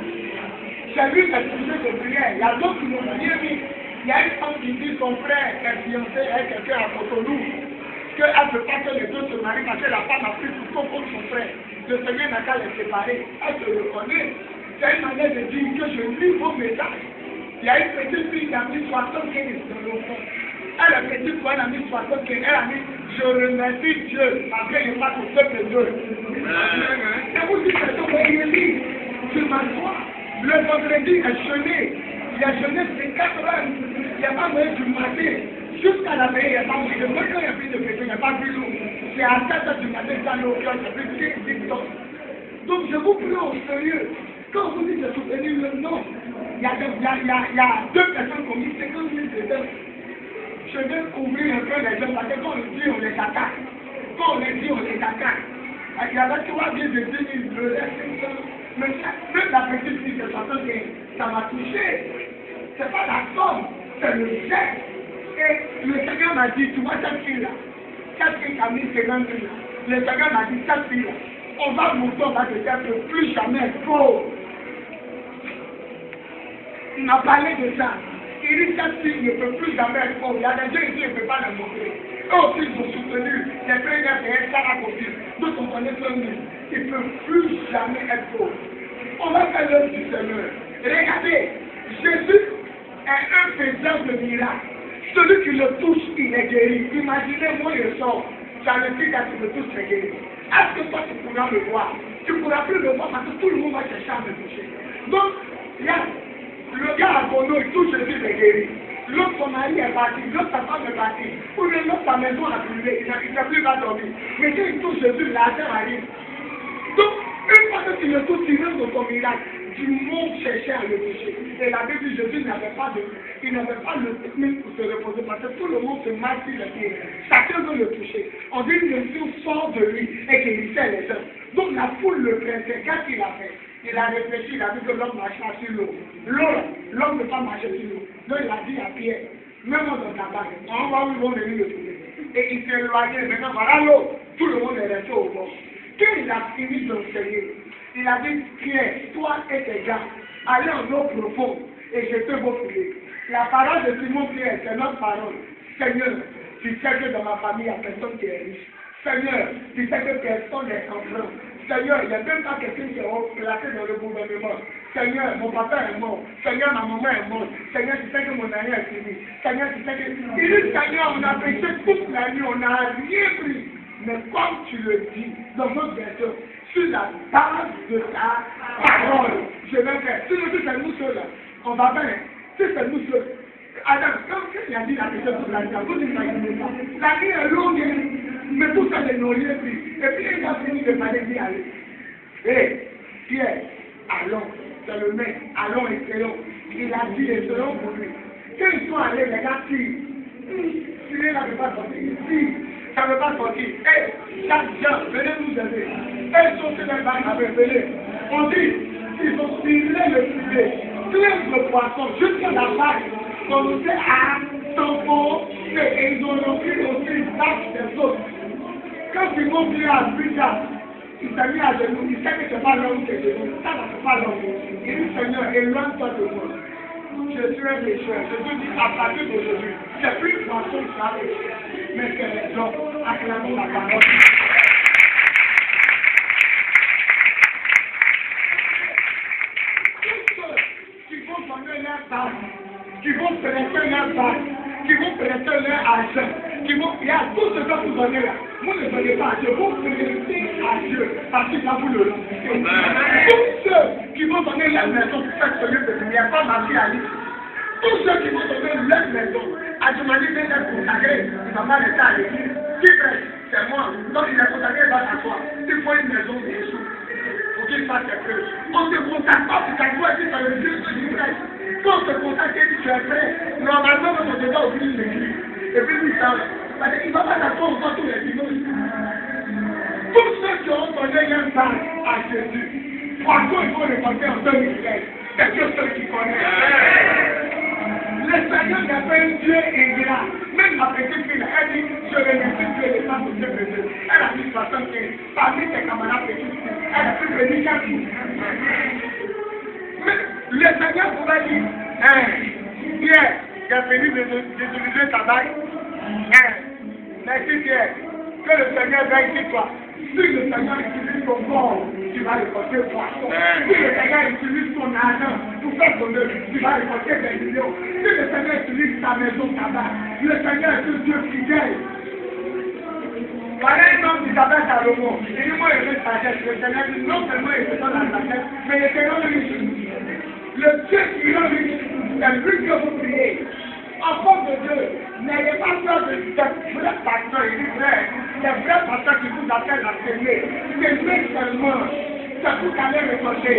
les sujets de prière. Il y a d'autres qui m'ont bien mis. Il y a une femme qui dit son frère est fiancé avec quelqu'un à Cotonou. Qu'elle ne peut pas que les deux se marient parce que la femme a pris tout contre son frère. Le Seigneur n'a qu'à les séparer. Elle se reconnaît. C'est une manière de dire que je lis vos messages. Il y a une petite fille qui a mis 75 dans le fond. Elle est petite fois, elle a mis 75. Elle a mis je remercie Dieu parce qu'il n'est pas au peuple de Dieu. Et vous dites que je m'assois. Le vendredi est jeûné. Il a jeûné, c'est 4 heures. Il n'y a pas moyen du matin. Jusqu'à la veille, il n'y a pas moyen. Moi, quand il y a plus de péché, il n'y a pas plus d'eau. C'est à 7 heures du matin, ça l'eau, il y a plus de 10 tonnes. Donc, je vous prie au sérieux. Quand vous dites de soutenir le nom, il y a 2 personnes qui ont mis 50 000 dedans. Je vais couvrir un peu les gens parce que quand on les dit, on les attaque. Quand on les dit, on les attaque. Il y avait 3 billets de 10 000, le reste, mais même la petite fille de 60 000, ça m'a touché. C'est pas la somme, c'est le geste. Et le Seigneur m'a dit, tu vois cette fille-là, cette fille qui a mis 50 000 là, le Seigneur m'a dit, cette fille-là, on va monter, on va te dire que plus jamais être pauvre. Il m'a parlé de ça. Il dit, cette fille ne peut plus jamais être pauvre. Il y a des gens ici qui ne peuvent pas la montrer. Eux aussi, ils ont soutenu les premières périodes, ça la copine. D'autres, on connaît plein de nous. Ils ne peuvent plus jamais être pauvres. On va faire l'œuvre du Seigneur. Regardez, Jésus est un faiseur de miracles. Celui qui le touche, il est guéri. Imaginez, moi, je sors. J'ai le petit gars qui me touche, c'est guéri. Est-ce que toi, tu pourras me voir? Tu ne pourras plus me voir parce que tout le monde va chercher à me toucher. Donc, le gars à Bono, il touche Jésus, il est guéri. L'autre, son mari est parti. L'autre, sa femme est partie. Ou bien l'autre, sa maison a brûlé. Il ne peut plus pas dormir. Mais quand il touche Jésus, l'argent arrive. Donc, une fois que tu le touches, tu viens de ton miracle. Du monde cherchait à le toucher. Et la Bible dit Jésus n'avait pas le technique pour se reposer parce que tout le monde se marche sur le pied. Chacun veut le toucher. On dit que Jésus sort de lui et qu'il guérissait les gens. Donc la foule le pressait. Qu'est-ce qu'il a fait? Il a réfléchi, il a vu que l'homme marchera sur l'eau. L'homme ne peut pas marcher sur l'eau. Donc il a dit à Pierre, même dans ta barque, on va où ils vont venir le trouver. Et il s'est éloigné. Maintenant voilà l'eau. Tout le monde est resté au bord. Quand il a fini d'enseigner, il a dit, Pierre, toi et tes gars, allez en eau profonde et jetez vos filets. La parole de Simon Pierre, c'est notre parole. Seigneur, tu sais que dans ma famille, il n'y a personne qui est riche. Seigneur, tu sais que personne n'est enfant. Seigneur, il n'y a même pas quelqu'un qui est placé dans le gouvernement. Seigneur, mon papa est mort. Seigneur, ma maman est morte. Seigneur, tu sais que mon année est finie. Seigneur, tu sais que... Il dit, Seigneur, on a prêché toute la nuit, on n'a rien pris. Mais comme tu le dis dans votre version, sur la base de ta parole, je vais faire. Si nous sommes nous seuls, on va faire. Si c'est nous seuls. Adam, comme il a dit la question sur la nuit, vous imaginez pas. La nuit est longue, mais tout ça, ils n'ont rien pris. Et puis il a fini de parler d'y aller. Hé, Pierre, allons, c'est le maître, allons et créons. Il a dit et serons pour lui. Quand ils sont allés, les gars tirent. Tirer là ne veut pas sortir. Si, ça ne veut pas sortir. Hé, chaque gens, venez nous aider. Elles sont sur les barres, venez. On dit, ils ont tiré le filet, plein de poissons, jusqu'à la vague. On nous dit, ah, ton pot, et ils ont repris aussi une vague des autres. Quand ils m'ont dit à Africa, il s'est mis à genoux, il sait que ce n'est pas l'homme qui est genoux, ça ne fait pas l'homme. Il dit, Seigneur, éloigne-toi de moi. Je suis un pécheur. Je te dis, à partir d'aujourd'hui, c'est plus poisson qui a péché, mais c'est les hommes. Acclamons la parole. Qui vont donner leur base, qui vont se laisser leur base, qui vont prêter leur argent, il y a tout ce que vous donnez là. Vous ne donnez pas à Dieu, vous prêtez à Dieu parce qu'il va vous le rendre. Tous ceux qui vont donner leur maison pour faire ce lieu de lumière, comme ma fille Alice, tous ceux qui vont donner leur maison, à Jumani vient d'être consacré, il va mal rester à l'église. Qui prête? C'est moi. Donc il est consacré, il va s'asseoir. Il faut une maison de Jésus. Pour qu'il fasse quelque chose. On se consacre pas pour qu'à toi, si ça le Dieu que tu prêtes. Quand on se consacre et tu es prêt, normalement, on te doit ouvrir l'église. Et puis il s'en va. Parce qu'il ne va pas s'asseoir encore tous les dimanches. Tous ceux qui ont donné leur part à Jésus, pourquoi il faut le porter en 2016? C'est Dieu seul qui connaît. Le Seigneur n'est pas un Dieu ingrat. Même ma petite fille, elle dit, je remercie Dieu et les femmes de Dieu de Dieu. Elle a dit 75. Parmi ses camarades petites filles, elle a pu venir 4 jours. Mais le Seigneur pouvait dire, Pierre, j'ai fini d'utiliser ta bague. Merci Pierre. Que le Seigneur veille sur toi. Si le Seigneur utilise ton corps, tu vas récolter poisson. Si le Seigneur utilise ton argent pour faire ton œuvre, tu vas récolter des millions. Si le Seigneur utilise ta maison, ta barre, le Seigneur est un Dieu fidèle. Voilà un homme qui s'appelle Salomon. Il dit, moi, il veut sagesse. Le Seigneur dit, non seulement il veut la sagesse, mais il est non riche. Le Dieu qui est riche, c'est lui que vous priez. Enfant de Dieu, n'ayez pas peur de ce vrai pasteur, il dit vrai, c'est vrai pasteur qui vous appelle à s'aimer. C'est lui seulement, c'est vous qui allez récolter.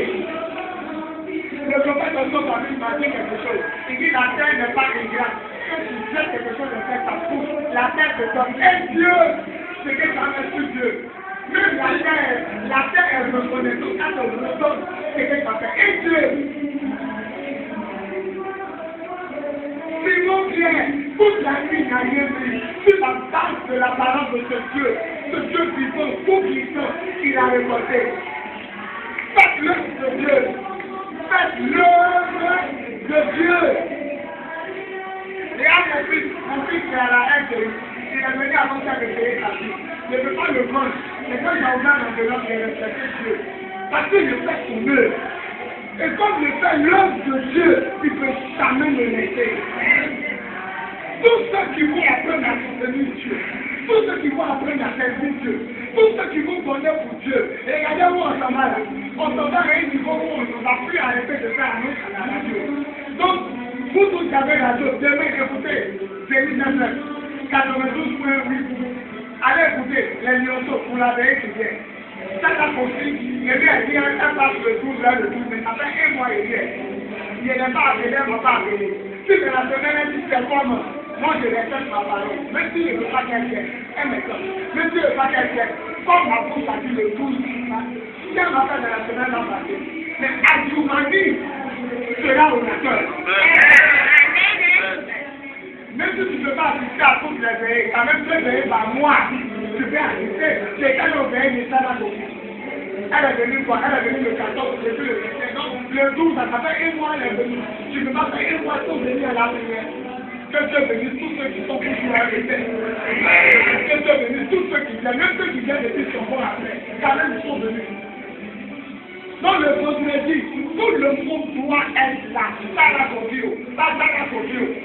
Le prophète de Dieu m'a dit quelque chose. Il dit la terre n'est pas ingrate. Quand tu fais quelque chose de fait, ça pousse. La terre te donne. Et Dieu, c'est que ça met sur Dieu. Même la terre est reconnaissante. Quand on nous donne, c'est que ça fait. Et Dieu, Simon vient, toute la nuit n'a rien vu, sur la base de la parole de ce Dieu vivant, tout puissant, qu'il a récolté. Faites l'œuvre de Dieu. Faites l'œuvre de Dieu. Regarde mon fils est à la haine, il est venu avant ça de payer sa vie. Je ne veux pas le prendre, mais quand il a ouvert l'enveloppe, il a respecté Dieu. Parce qu'il fait son œuvre. Et comme je fais l'œuvre de Dieu, il ne peut jamais me laisser. Tous ceux qui vont apprendre à soutenir Dieu, tous ceux qui vont apprendre à servir Dieu, tous ceux qui vont donner pour Dieu, et regardez où on s'en va là. On s'en va à un niveau où on ne va plus arrêter de faire annonce à la radio. Donc, vous tous qui avez la radio, demain écoutez, Zélie 99, 92.8. Allez écouter les lionceaux pour la veille qui vient. Ça possible, le gars dit un passe le 12 là, le 12, mais ça fait un mois et demi. Il n'est pas appelé, il ne va pas appeler. Si de la semaine, dit c'est comme moi je respecte ma parole. Même si je ne veux pas qu'elle vienne, elle m'étonne. Même si je ne veux pas qu'elle vienne, comme ma bouche a dit le 12, si elle m'a fait de la semaine l'an passé, mais Adjoumani sera au nateur. Même si tu ne peux pas assister à toutes les veillées, quand même tu es veillé par moi, tu peux assister. C'est quand on veille, mais ça va beaucoup. Elle est venue quoi? Elle est venue le 14, depuis le 25. Donc le 12, ça fait un mois, elle est venue. Tu ne peux pas faire un mois sans venir à la prière. Que Dieu bénisse tous ceux qui sont pour jouer à l'été. Que Dieu bénisse tous ceux qui viennent, même ceux qui viennent depuis son bord après. Quand même ils sont venus. Dans le vendredi, tout le monde doit être là.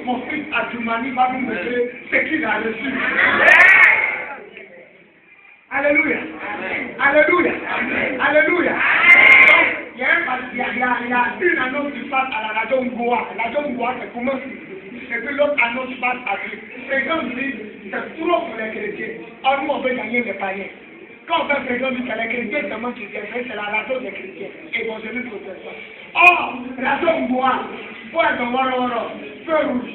Mon fils Adjoumani va vous montrer ce qu'il a reçu. Alléluia. Alléluia. Alléluia. Donc, il y a une annonce qui passe à la radio Ngoa. La radio Ngoa, c'est comment? Et puis l'autre annonce passe à lui. Les gens disent, c'est trop pour les chrétiens. Or, nous, on veut gagner les païens. Quand on fait présent, dit que les chrétiens seulement qui viennent, c'est la radio des chrétiens. Évangéliste protestant. Or, la radio Ngoa, pour être dans Waro, feu rouge,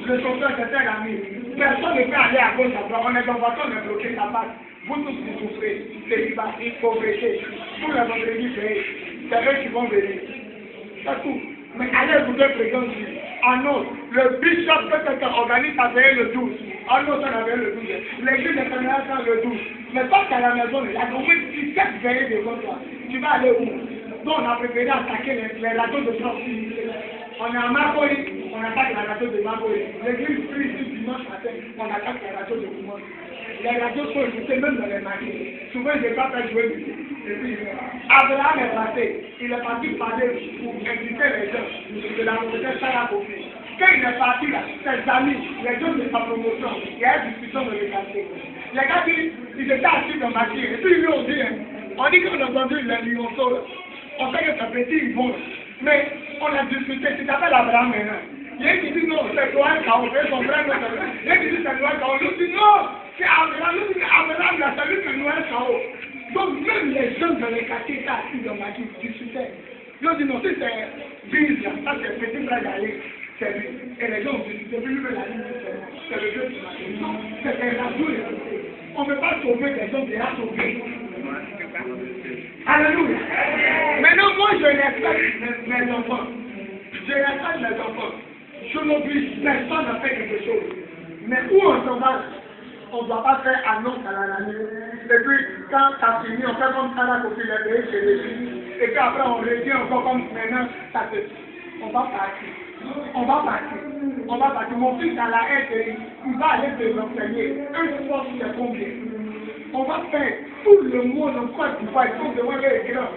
le chauffeur c'était l'ami. Personne ne peut aller à gauche à droite. On est dans voiture, on est bloqué, ça passe. Vous tous qui souffrez, célibataire, pauvreté, tous les vendredis payés, c'est eux qui vont venir. C'est tout. Mais allez écouter le président du annonce. Le bishop peut-être organise sa veille le 12. Annonce la veille le 12. L'église est terminée le 12. Mais pas qu'à la maison, il y a au moins 17 veillées devant toi. Tu vas aller où? Donc on a préféré attaquer les radios de proximité. On est à Makoï, on attaque la radio de Makoï. L'église prie ici dimanche matin, on attaque la radio de Kouman. Les radios sont écoutées même dans les marchés. Souvent, je n'ai pas fait jouer musique. Et puis, Abraham est passé. Il est parti parler pour inviter les gens de la prophète Sarah Kofi. Quand il est parti, là, ses amis, les gens de sa promotion, il y a une discussion de l'écarté. Les gars disent, ils étaient assis dans ma tire. Et puis ils lui ont dit, on dit qu'on a entendu les lionceaux, on sait que c'est petit, ils vont. Mais on a discuté, tu t'appelles Abraham maintenant. Il y a qui dit non, c'est toi un chaos, son frère non, il y a qui dit c'est toi un chaos, l'autre dit non, c'est Abraham, l'autre dit Abraham, il a salué que nous un chaos. Donc même les jeunes dans les quartiers étaient assis dans ma tire, discutaient. Ils ont dit non, si c'est Bise, ça c'est petit frère d'aller. Et les gens ont dit, depuis le la ligne, c'est le Dieu qui m'a dit. C'est un rajout. On ne peut pas sauver des gens déjà sauvés. Alléluia. Maintenant, moi, je respecte mes enfants. Je respecte mes enfants. Je n'oblige personne à faire quelque chose. Mais où on s'en va, on ne doit pas faire annonce à la nuit. Et puis, quand ça finit, on fait comme ça, là, pour qu'il est payé chez les filles. Et puis après, on revient encore comme maintenant, ça se... On va partir. On va partir. On va partir. Mon fils à la haine, il va aller se renseigner. Un sport, c'est combien? On va faire tout le monde en Côte d'Ivoire. Ils sont devant les grands.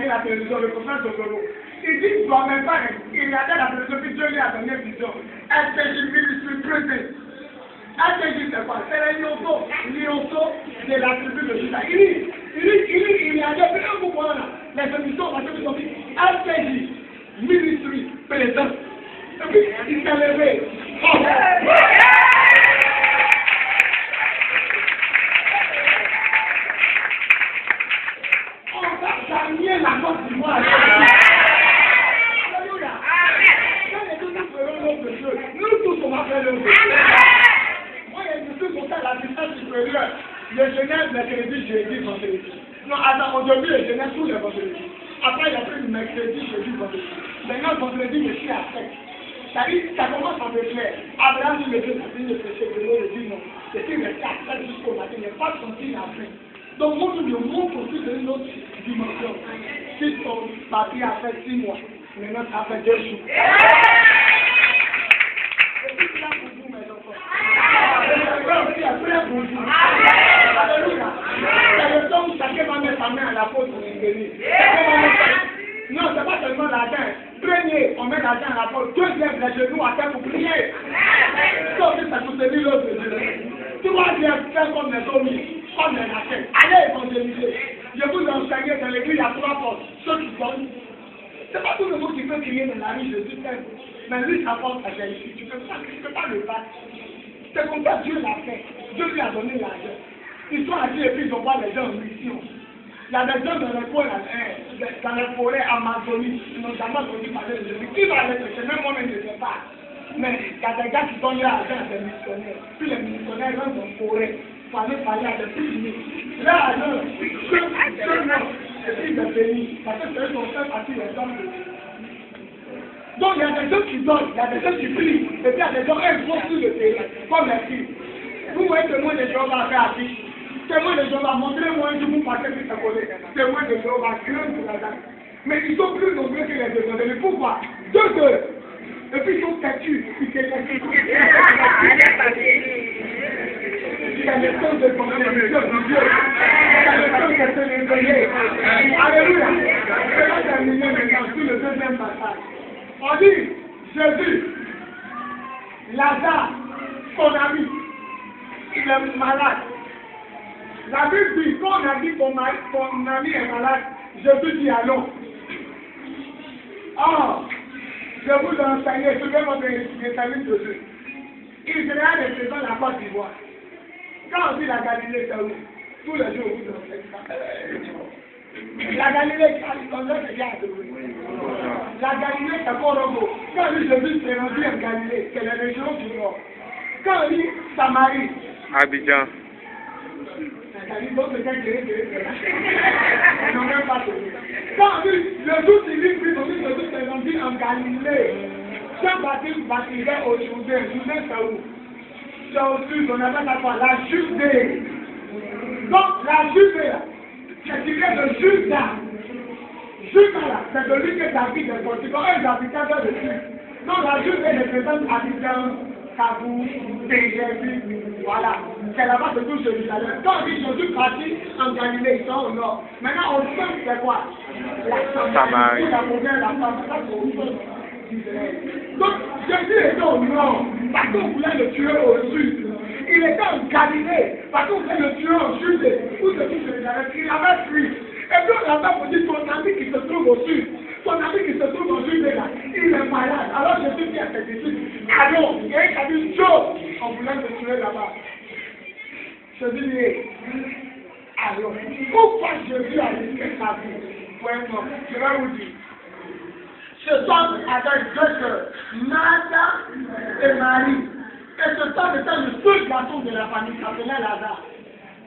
La télévision, le professeur Dogolo. Il dit qu'il ne doit même pas, il regardait la télévision, puis Dieu lui a donné une vision. STJ Ministry Prison. STJ c'est quoi? C'est les lionceaux de la tribu de Juda. Il regardait, puis un coup là, les émissions, parce qu'ils ont dit STJ Ministry Prison. Et puis il s'est levé. La Côte d'Ivoire. Alléluia. Quand les deux nous ferons l'œuvre de Dieu, nous tous on va faire l'œuvre de Dieu. Moi, je suis monté à la distance supérieure. Le Genève, mercredi, jeudi, vendredi. Non, attends, aujourd'hui, le Genève, tous les vendredis. Après, il y a pris le mercredi, jeudi, vendredi. Maintenant, vendredi, je suis à 7. C'est-à-dire, ça commence à me plaire. Abraham dit, le Dieu, ça finit de pécher, de l'eau, il dit non. C'est qu'il reste à 7 jusqu'au matin, il n'y a pas de senti à fin. Donc, moi, je me montre aussi de une autre dimension. Si ton papier a fait 6 mois, maintenant, ça fait 2 jours. Et puis, là, pour vous, mes enfants. Je suis prêt pour vous. Alléluia. C'est le temps où chacun va mettre sa main à la faute pour nous bénir. Non, ce n'est pas seulement l'argent. Premier, on met l'argent à la faute. Deuxième, les genoux à terre pour prier. Ça aussi, ça soutenir l'autre de Dieu. Troisième, faire comme les hommes. Comme les nations. Allez évangéliser. Je vous enseigne dans l'église, il y a 3 portes. Ceux qui donnent. Ce n'est pas tout le monde qui peut crier dans la rue, Jésus t'aime. Mais lui, sa porte à Jésus. Tu ne peux pas le battre. C'est comme ça que Dieu l'a fait. Dieu lui a donné l'argent. Ils sont assis et puis ils envoient les gens en mission. Il y a des gens dans les coins, dans les forêts Amazonie, notamment quand ils parlaient de Jésus. Qui va aller chercher? Même moi-même, je ne sais pas. Mais il y a des gars qui donnent l'argent à des missionnaires. Puis les missionnaires rentrent dans la forêt. Il faut aller parler à des prisonniers. Là, non, et puis il est béni. Parce que c'est eux qui ont fait partie des hommes de Dieu. Donc il y a des gens qui donnent, il y a des gens qui prient. Et puis il y a des gens qui vont sur le terrain, comme les filles. Vous voyez que moi, les gens vont faire affiche. Témoin de Jéhovah, montrez-moi un jour vous passez sur sa collègue. Témoin de Jéhovah, crainte de la dame. Mais ils sont plus nombreux que les deux. Pourquoi? 2 heures. Et puis ils sont têtus. Ils se têtus. Il y a des sens de consommation de Dieu. Il y a des sens de se réveiller. Alléluia. Je vais terminer maintenant sur le deuxième passage. On dit, Jésus, Lazare, son ami, il est malade. La Bible dit, quand on a dit ton ami est malade, Jésus dit allons. Or, je vous enseigne, souvenez-moi de l'État-Unis de Jésus. Israël est présent la Côte d'Ivoire. Quand on dit la Galilée, c'est où? Tous les jours, vous enseignez ça. La Galilée, c'est bien de vous. La Galilée, c'est Corogo. Quand on dit Jésus s'est rendu en Galilée, c'est les régions du Nord. Quand on dit Samarie, Abidjan. Quand on dit le jour civil, on dit Jésus s'est rendu en Galilée. baptiserait au Judée. Judée, c'est où? C'est au sud, on appelle ça quoi? La Judée. Donc, la Judée, c'est tiré de Judas. Judas, là, c'est de lui que David est sorti. Quand un habitant de dessus. Donc, la Judée représente habitant, Kaboul, Jésus, voilà. C'est là-bas que tout Jérusalem. Quand Jésus partit en Galilée, ils sont au nord. Maintenant, au centre, c'est quoi? La Samarie. La première, la femme, ça, c'est au centre. Donc, Jésus était au nord, parce qu'on voulait le tuer au sud. Il était en Galilée, parce qu'on voulait le tuer au sud, où se trouve Jérusalem. Il avait fui. Et puis on avait pour dire, ton ami qui se trouve au sud, ton ami qui se trouve au sud, là, il est malade. Alors Jésus dit à ses disciples, allons, et il a dit, Joe, on voulait le tuer là-bas. Jésus dit, allons. Pourquoi Jésus a risqué sa vie? Point mort. Je vais vous dire. Cet homme avait deux sœurs, Martha et Marie. Et cet homme était le seul garçon de la famille, qui s'appelait Lazare.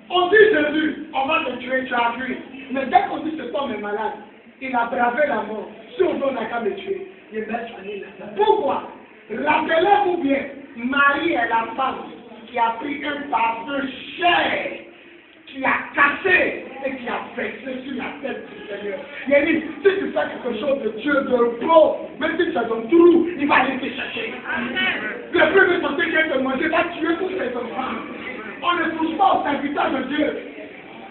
On dit Jésus, on va te tuer, tu as vu. Mais dès qu'on dit cet homme est malade, il a bravé la mort. Si on n'a qu'à le tuer, il va soigner Lazare. Pourquoi? Rappelez-vous bien, Marie est la femme qui a pris un parfum cher, qui a cassé et qui a versé sur la tête du Seigneur. Il a dit, si tu fais quelque chose de Dieu, de beau, même si tu as un trou, il va aller te chercher. Le premier de tenter quelqu'un de manger va tuer tous ses enfants. On ne touche pas aux serviteurs de Dieu.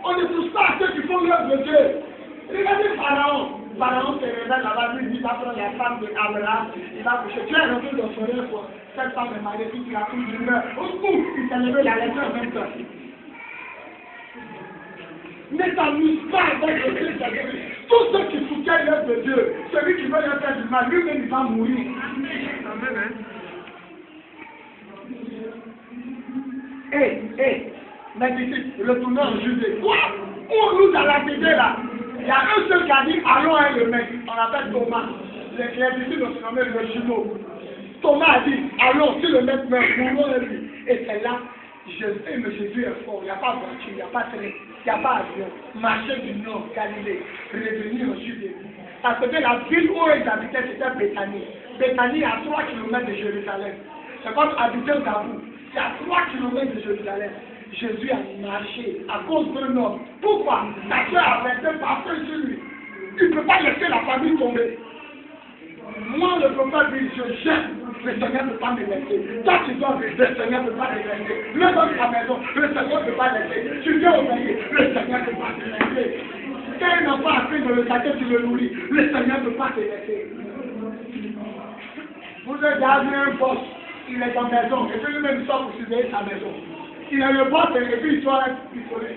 On ne touche pas à ceux qui font l'œuvre de Dieu. Regardez Pharaon. Pharaon se réveille là-bas, lui dit, il va prendre la femme d'Abraham, il va coucher. Tu es rentré dans son rêve, quoi. Cette femme est mariée, puis tu as pris du meurtre. Au coup, il s'est levé la lettre en même temps. Ne t'amuse pas avec le Dieu de Dieu. Tous ceux qui soutiennent l'œuvre de Dieu, celui qui veut leur faire du mal, lui-même il va mourir. Mais ici, retournons en Judée. Quoi? On nous a la télé là. Il y a un seul qui a dit allons à le mec. On l'appelle Thomas. Les disciples se nomment le jumeau. Thomas a dit allons, si le mec meurt, mourons à lui. Et c'est là. Jésus est fort, il n'y a pas de voiture, il n'y a pas de train, il n'y a pas d'avion. Marcher du nord, Galilée, revenir en Judée. Parce que la ville où ils habitaient, c'était Béthanie. Béthanie est à 3 km de Jérusalem. C'est comme habiter au Gabou. C'est à 3 km de Jérusalem. Jésus a marché à cause d'un homme. Pourquoi? La soeur a versé parfum sur lui. Il ne peut pas laisser la famille tomber. Moi, le prophète dit, je jette. Le Seigneur ne peut pas me laisser. Toi, tu dois vivre, le Seigneur ne peut pas me laisser. Même dans ta maison, le Seigneur ne peut pas laisser. Tu viens obéir, le Seigneur ne peut pas te laisser. Quand un enfant a faim dans le quartier, tu le nourris, le Seigneur ne peut pas te laisser. Vous regardez un boss, il est en maison, et puis lui-même sort pour surveiller sa maison. Il a le boss, et puis il sort,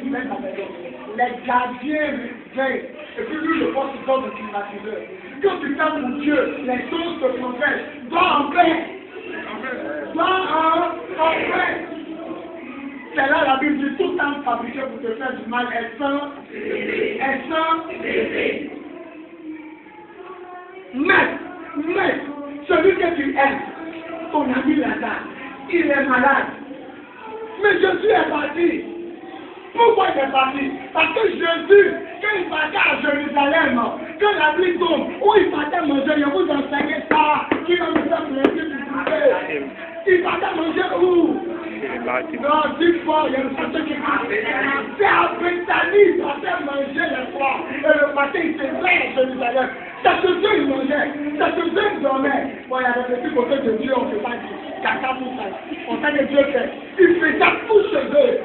il met sa maison. Les gardiens veillent, et puis lui, le boss, il sort de climatiseur. Quand tu t'aimes pour Dieu, les choses te protègent. Sois en paix. Sois en paix. C'est là la Bible dit tout temps fabriqué pour te faire du mal. Elles sont. Mais, celui que tu aimes, ton ami Lazare, il est malade. Mais Jésus est parti. Pourquoi il est parti? Parce que Jésus, quand il partait à Jérusalem, quand la pluie tombe, où il partait manger, je vous enseignais ça, qui va me faire plaisir du goûter. Il partait manger où? Non, 10 fois, il y a une façon qui passe. C'est à Béthanie, il partait manger le soir. Et le matin, il se lève à Jérusalem. C'est ce Dieu, il mangeait. C'est ce Dieu, il dormait. Bon, il y a des petits côtés de Dieu, on ne peut pas dire. Caca, tout ça. On sait que Dieu fait. Il fait ça tout chez eux.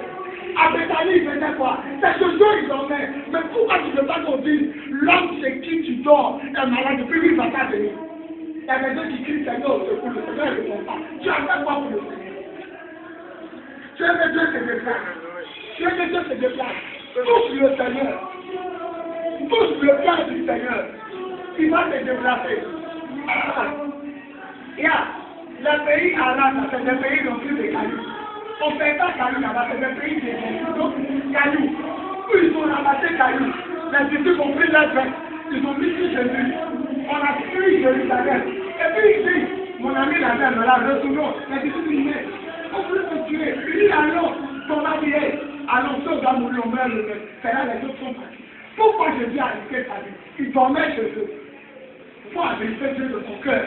À Béthanie, il faisait quoi? C'est ce jour ils dormaient. Mais pourquoi tu ne veux pas qu'on dise l'homme chez qui tu dors est malade depuis lui, il va pas venir? Il y a des gens qui crient Seigneur, au secours, le Seigneur ne répond pas. Tu as fait quoi pour le Seigneur? Tu veux que Dieu se déplace. Tu veux que Dieu se déplace. Touche le Seigneur. Touche le cœur du Seigneur. Il va se déplacer. Le pays arabe, c'est des pays non plus de cailloux. On ne fait pas cailloux là-bas, c'est des pays de cailloux. Où ils ont ramassé cailloux. Les disciples ont pris leur veste. Ils ont mis sur Jésus. On a fui Jérusalem. Et puis il dit, mon ami la mère, là, retournons. Les disciples disent, mais on veut te tuer. Il dit, allons, ton ami est. Allons, ceux qui ont mouru, on meurt le même. C'est là les autres sont partis. Pourquoi Jésus a risqué sa vie? Il dormait chez eux. Pourquoi risquer Dieu de son cœur?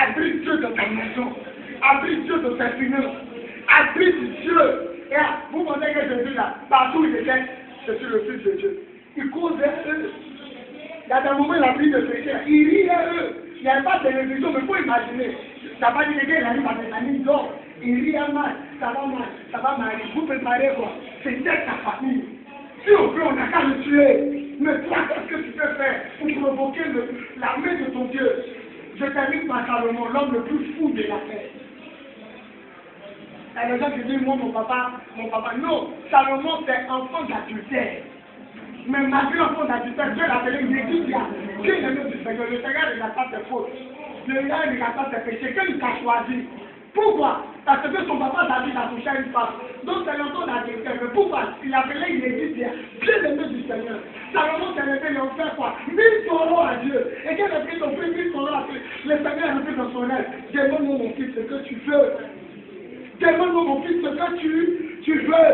Abrite Dieu dans ta maison. Abrite Dieu dans tes finances. Abrite Dieu. Et là, vous pensez que Jésus là, partout où il était, je suis le Fils de Dieu. Il causait eux. Il y a des moments où il a pris de péché. Il riait eux. Il n'y avait pas de télévision, mais il faut imaginer. Ça va dire que quelqu'un arrive à des amis, dort. Il rit mal, ça va mal. Vous préparez quoi? C'est ta famille. Si on veut, on n'a qu'à le tuer. Mais toi, qu'est-ce que tu peux faire pour provoquer la main de ton Dieu? Je termine par Salomon, l'homme le plus fou de la terre. Il y a des gens qui disent, moi, mon papa. Non, Salomon, c'est enfant d'adultère. Mais malgré l'enfant d'adultère, Dieu l'a appelé Nédidia. Qui est le du Seigneur? Le Seigneur ne regarde pas tes fautes. Le Seigneur ne regarde pas tes péchés. Quel il t'a choisi? Pourquoi? Parce que son papa David a touché une femme. Donc c'est l'enfant d'adultère. Mais pourquoi? Il appelait Nédidia. Bien aimé du Seigneur. Salomon s'est levé et on fait quoi? 1000 taureaux à Dieu. Et quand il a pris son prix, 1000 taureaux à Dieu, le Seigneur a fait dans son aile. Demande-moi mon fils ce que tu veux. Demande-moi mon fils ce que tu veux.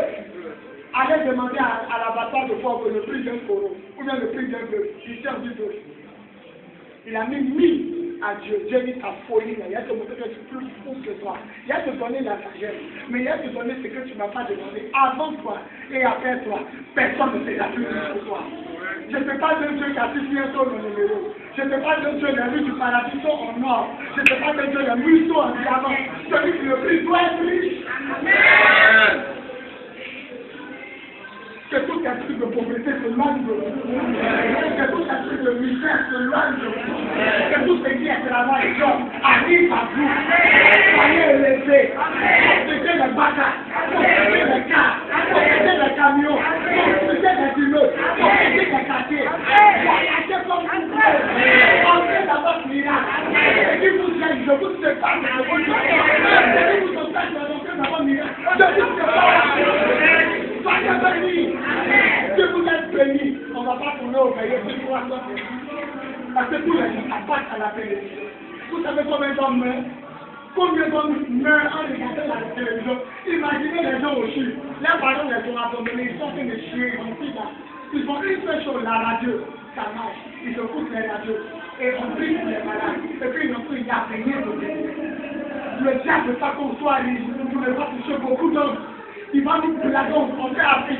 Allez demander à l'abattoir de voir le prix d'un taureau, ou bien le prix d'un bœuf. Il sert du bœuf. Il a mis 1000 à Dieu. Dieu dit ta folie. Il a te montré que tu es plus fou que toi. Il a te donné la sagesse. Mais il a te donné ce que tu ne m'as pas demandé. Avant toi et après toi, personne ne sera plus pour toi. Je ne sais pas d'un Dieu qui a suffi un tour de numéro. Je ne sais pas d'un Dieu les rues du paradis sont en or. Je ne sais pas d'un Dieu les murs sont en diamant. Celui qui le prie doit être riche. Amen. Que tout esprit de pauvreté se loigne de vous. Que tout esprit de misère se loigne de vous. Que tout ce qui est travail arrive à vous. Soyez élevés. Possédez les bagages. Possédez les cars. Possédez les camions. Possédez les immeubles. Possédez les quartiers. Voyagez comme vous voulez. Entrez dans votre miracle. Et qui vous aime, je vous sépare de vos choses. Et qui vous empêche d'entrer dans votre miracle, je vous sépare. Soyez bénis. Si vous êtes bénis, on ne va pas tourner au meilleur de 300. Parce que tous les gens s'appâtent à la télévision. Vous savez combien d'hommes meurent? Combien d'hommes meurent en regardant la télévision? Imaginez les gens au Chili. Les parents les ont abandonnés, ils sont en train de chier, ils font une seule chose, la radio. Ça marche. Ils écoutent les radios. Et on prie pour les malades. Et puis ils n'ont plus rien de bien. Le diable veut pas qu'on soit riche. Vous ne pas toucher beaucoup d'hommes. Il va nous placer au contraire à la vie.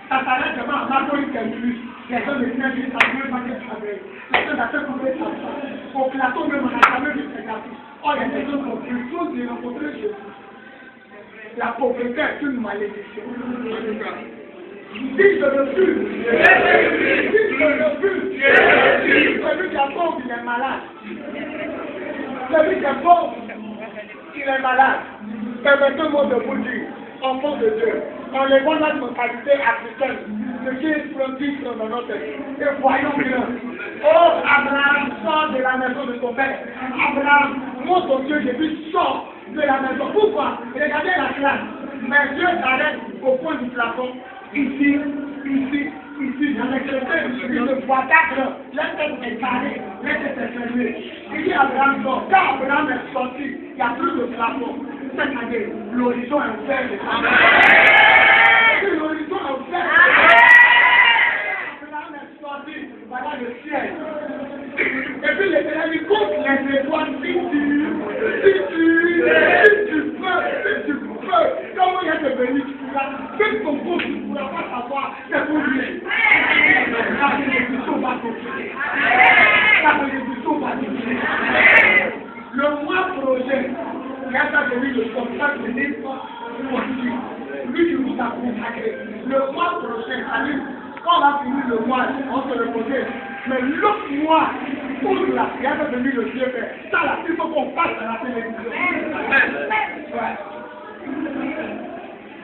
Ça s'arrête vraiment à Marguerite Camus. Les gens de Dieu disent à Dieu, pas que tu avais. Les gens d'après qu'on fait ça. Au plateau même, on n'a jamais vu ces gars. Oh, il y a des gens qui ont plus chose de rencontrer Jésus. La pauvreté est une malédiction. Si je refuse, celui qui est pauvre, il est malade. Celui qui est pauvre, il est malade. Permettez-moi de vous dire, enfants de Dieu, en levant notre mentalité africaine, ce qui est produit dans notre pays, et voyons bien. Oh, Abraham, sort de la maison de ton père. Abraham, moi ton Dieu, Jésus, sort de la maison. Pourquoi? Regardez la classe. Mais Dieu s'arrête au point du plafond. Ici, avec le fait, il ne voit pas grand. La tête est carrée, la tête est fermée. Il dit Abraham sort. Quand Abraham est sorti, il n'y a plus de plafond. C'est-à-dire, l'horizon est ouvert. L'horizon est ouvert. Abraham est sorti, voilà le ciel. Et puis l'Éternel dit, compte les étoiles, si tu peux, comment il y a de béni, tu pourras, même ton compte, tu ne pourras pas savoir, c'est pour lui. La bénédiction va continuer. La bénédiction va continuer. Le mois prochain, il y a ça de lui, le contrat de l'effort continue. Lui qui vous a consacré. Le mois prochain, allez, quand on va finir le mois, on se reposer. Mais l'autre mois, pour la prière de venir le Dieu fait, ça là, il faut qu'on passe à la télévision. Ouais.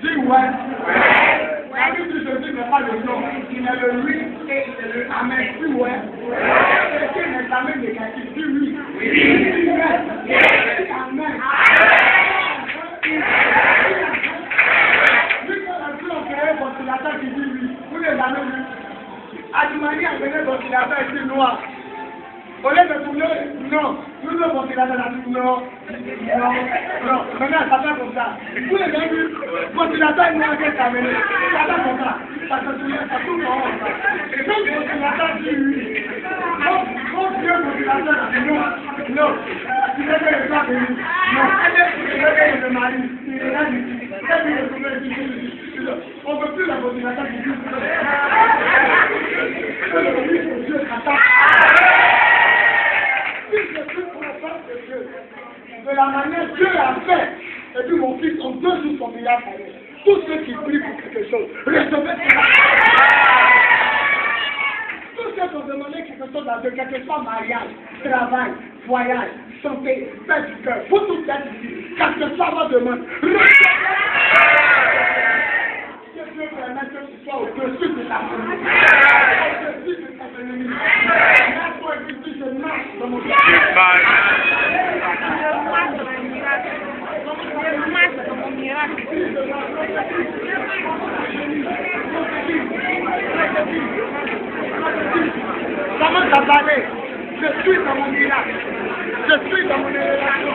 Dis ouais. La Bible de Jésus n'est pas le nom, il est le oui et il est le amen. Dis ouais. Et qui n'est jamais négatif, dis oui. Dis ouais. Dis amen. Lui quand on a pu en créer un ventilateur qui dit oui, vous les avez vu. Adimani a donné un ventilateur ici noir. Au lieu de tourner, non. Nous le ventilateur a dit non. Non. Maintenant, ça fait comme ça. Vous les avez vu, ventilateur noir qui est amené. Ça fait comme ça. Ça tourne en haut. Et donc, le ventilateur dit oui. Mon vieux ventilateur Non, tu veux que je sois béni. Non, tu veux que je me marie. On ne veut plus la motivation du Dieu. De la manière Dieu l'a fait. Et puis mon fils, en 2 jours, son miracle. Tous ceux qui prient pour quelque chose, recevez cela. Tous ceux qui ont demandé quelque chose à Dieu, quel que soit mariage, travail, voyage, santé, paix du cœur, pour tout être ici, quel que soit votre demande, recevez. Que Dieu permette que tu sois au-dessus de ta famille, au-dessus de ta famille. Là, toi, et puis je marche dans mon cœur. Commence à parler. Je suis dans mon miracle. Je suis dans mon élévation.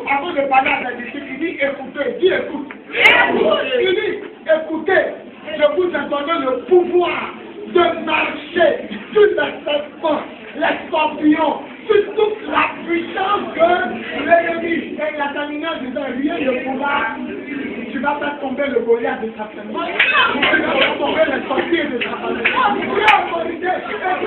avant de parler à ses disciples, il dit écoutez, dis écoute. Il dit écoutez, je vous ai donné le pouvoir de marcher sur les serpents, les scorpions, sur toute la puissance de l'ennemi. Et il a terminé en disant rien de pouvoir, tu vas faire tomber le Goliath de sa famille. Fais tomber les sorciers de sa famille. Fais autorité sur les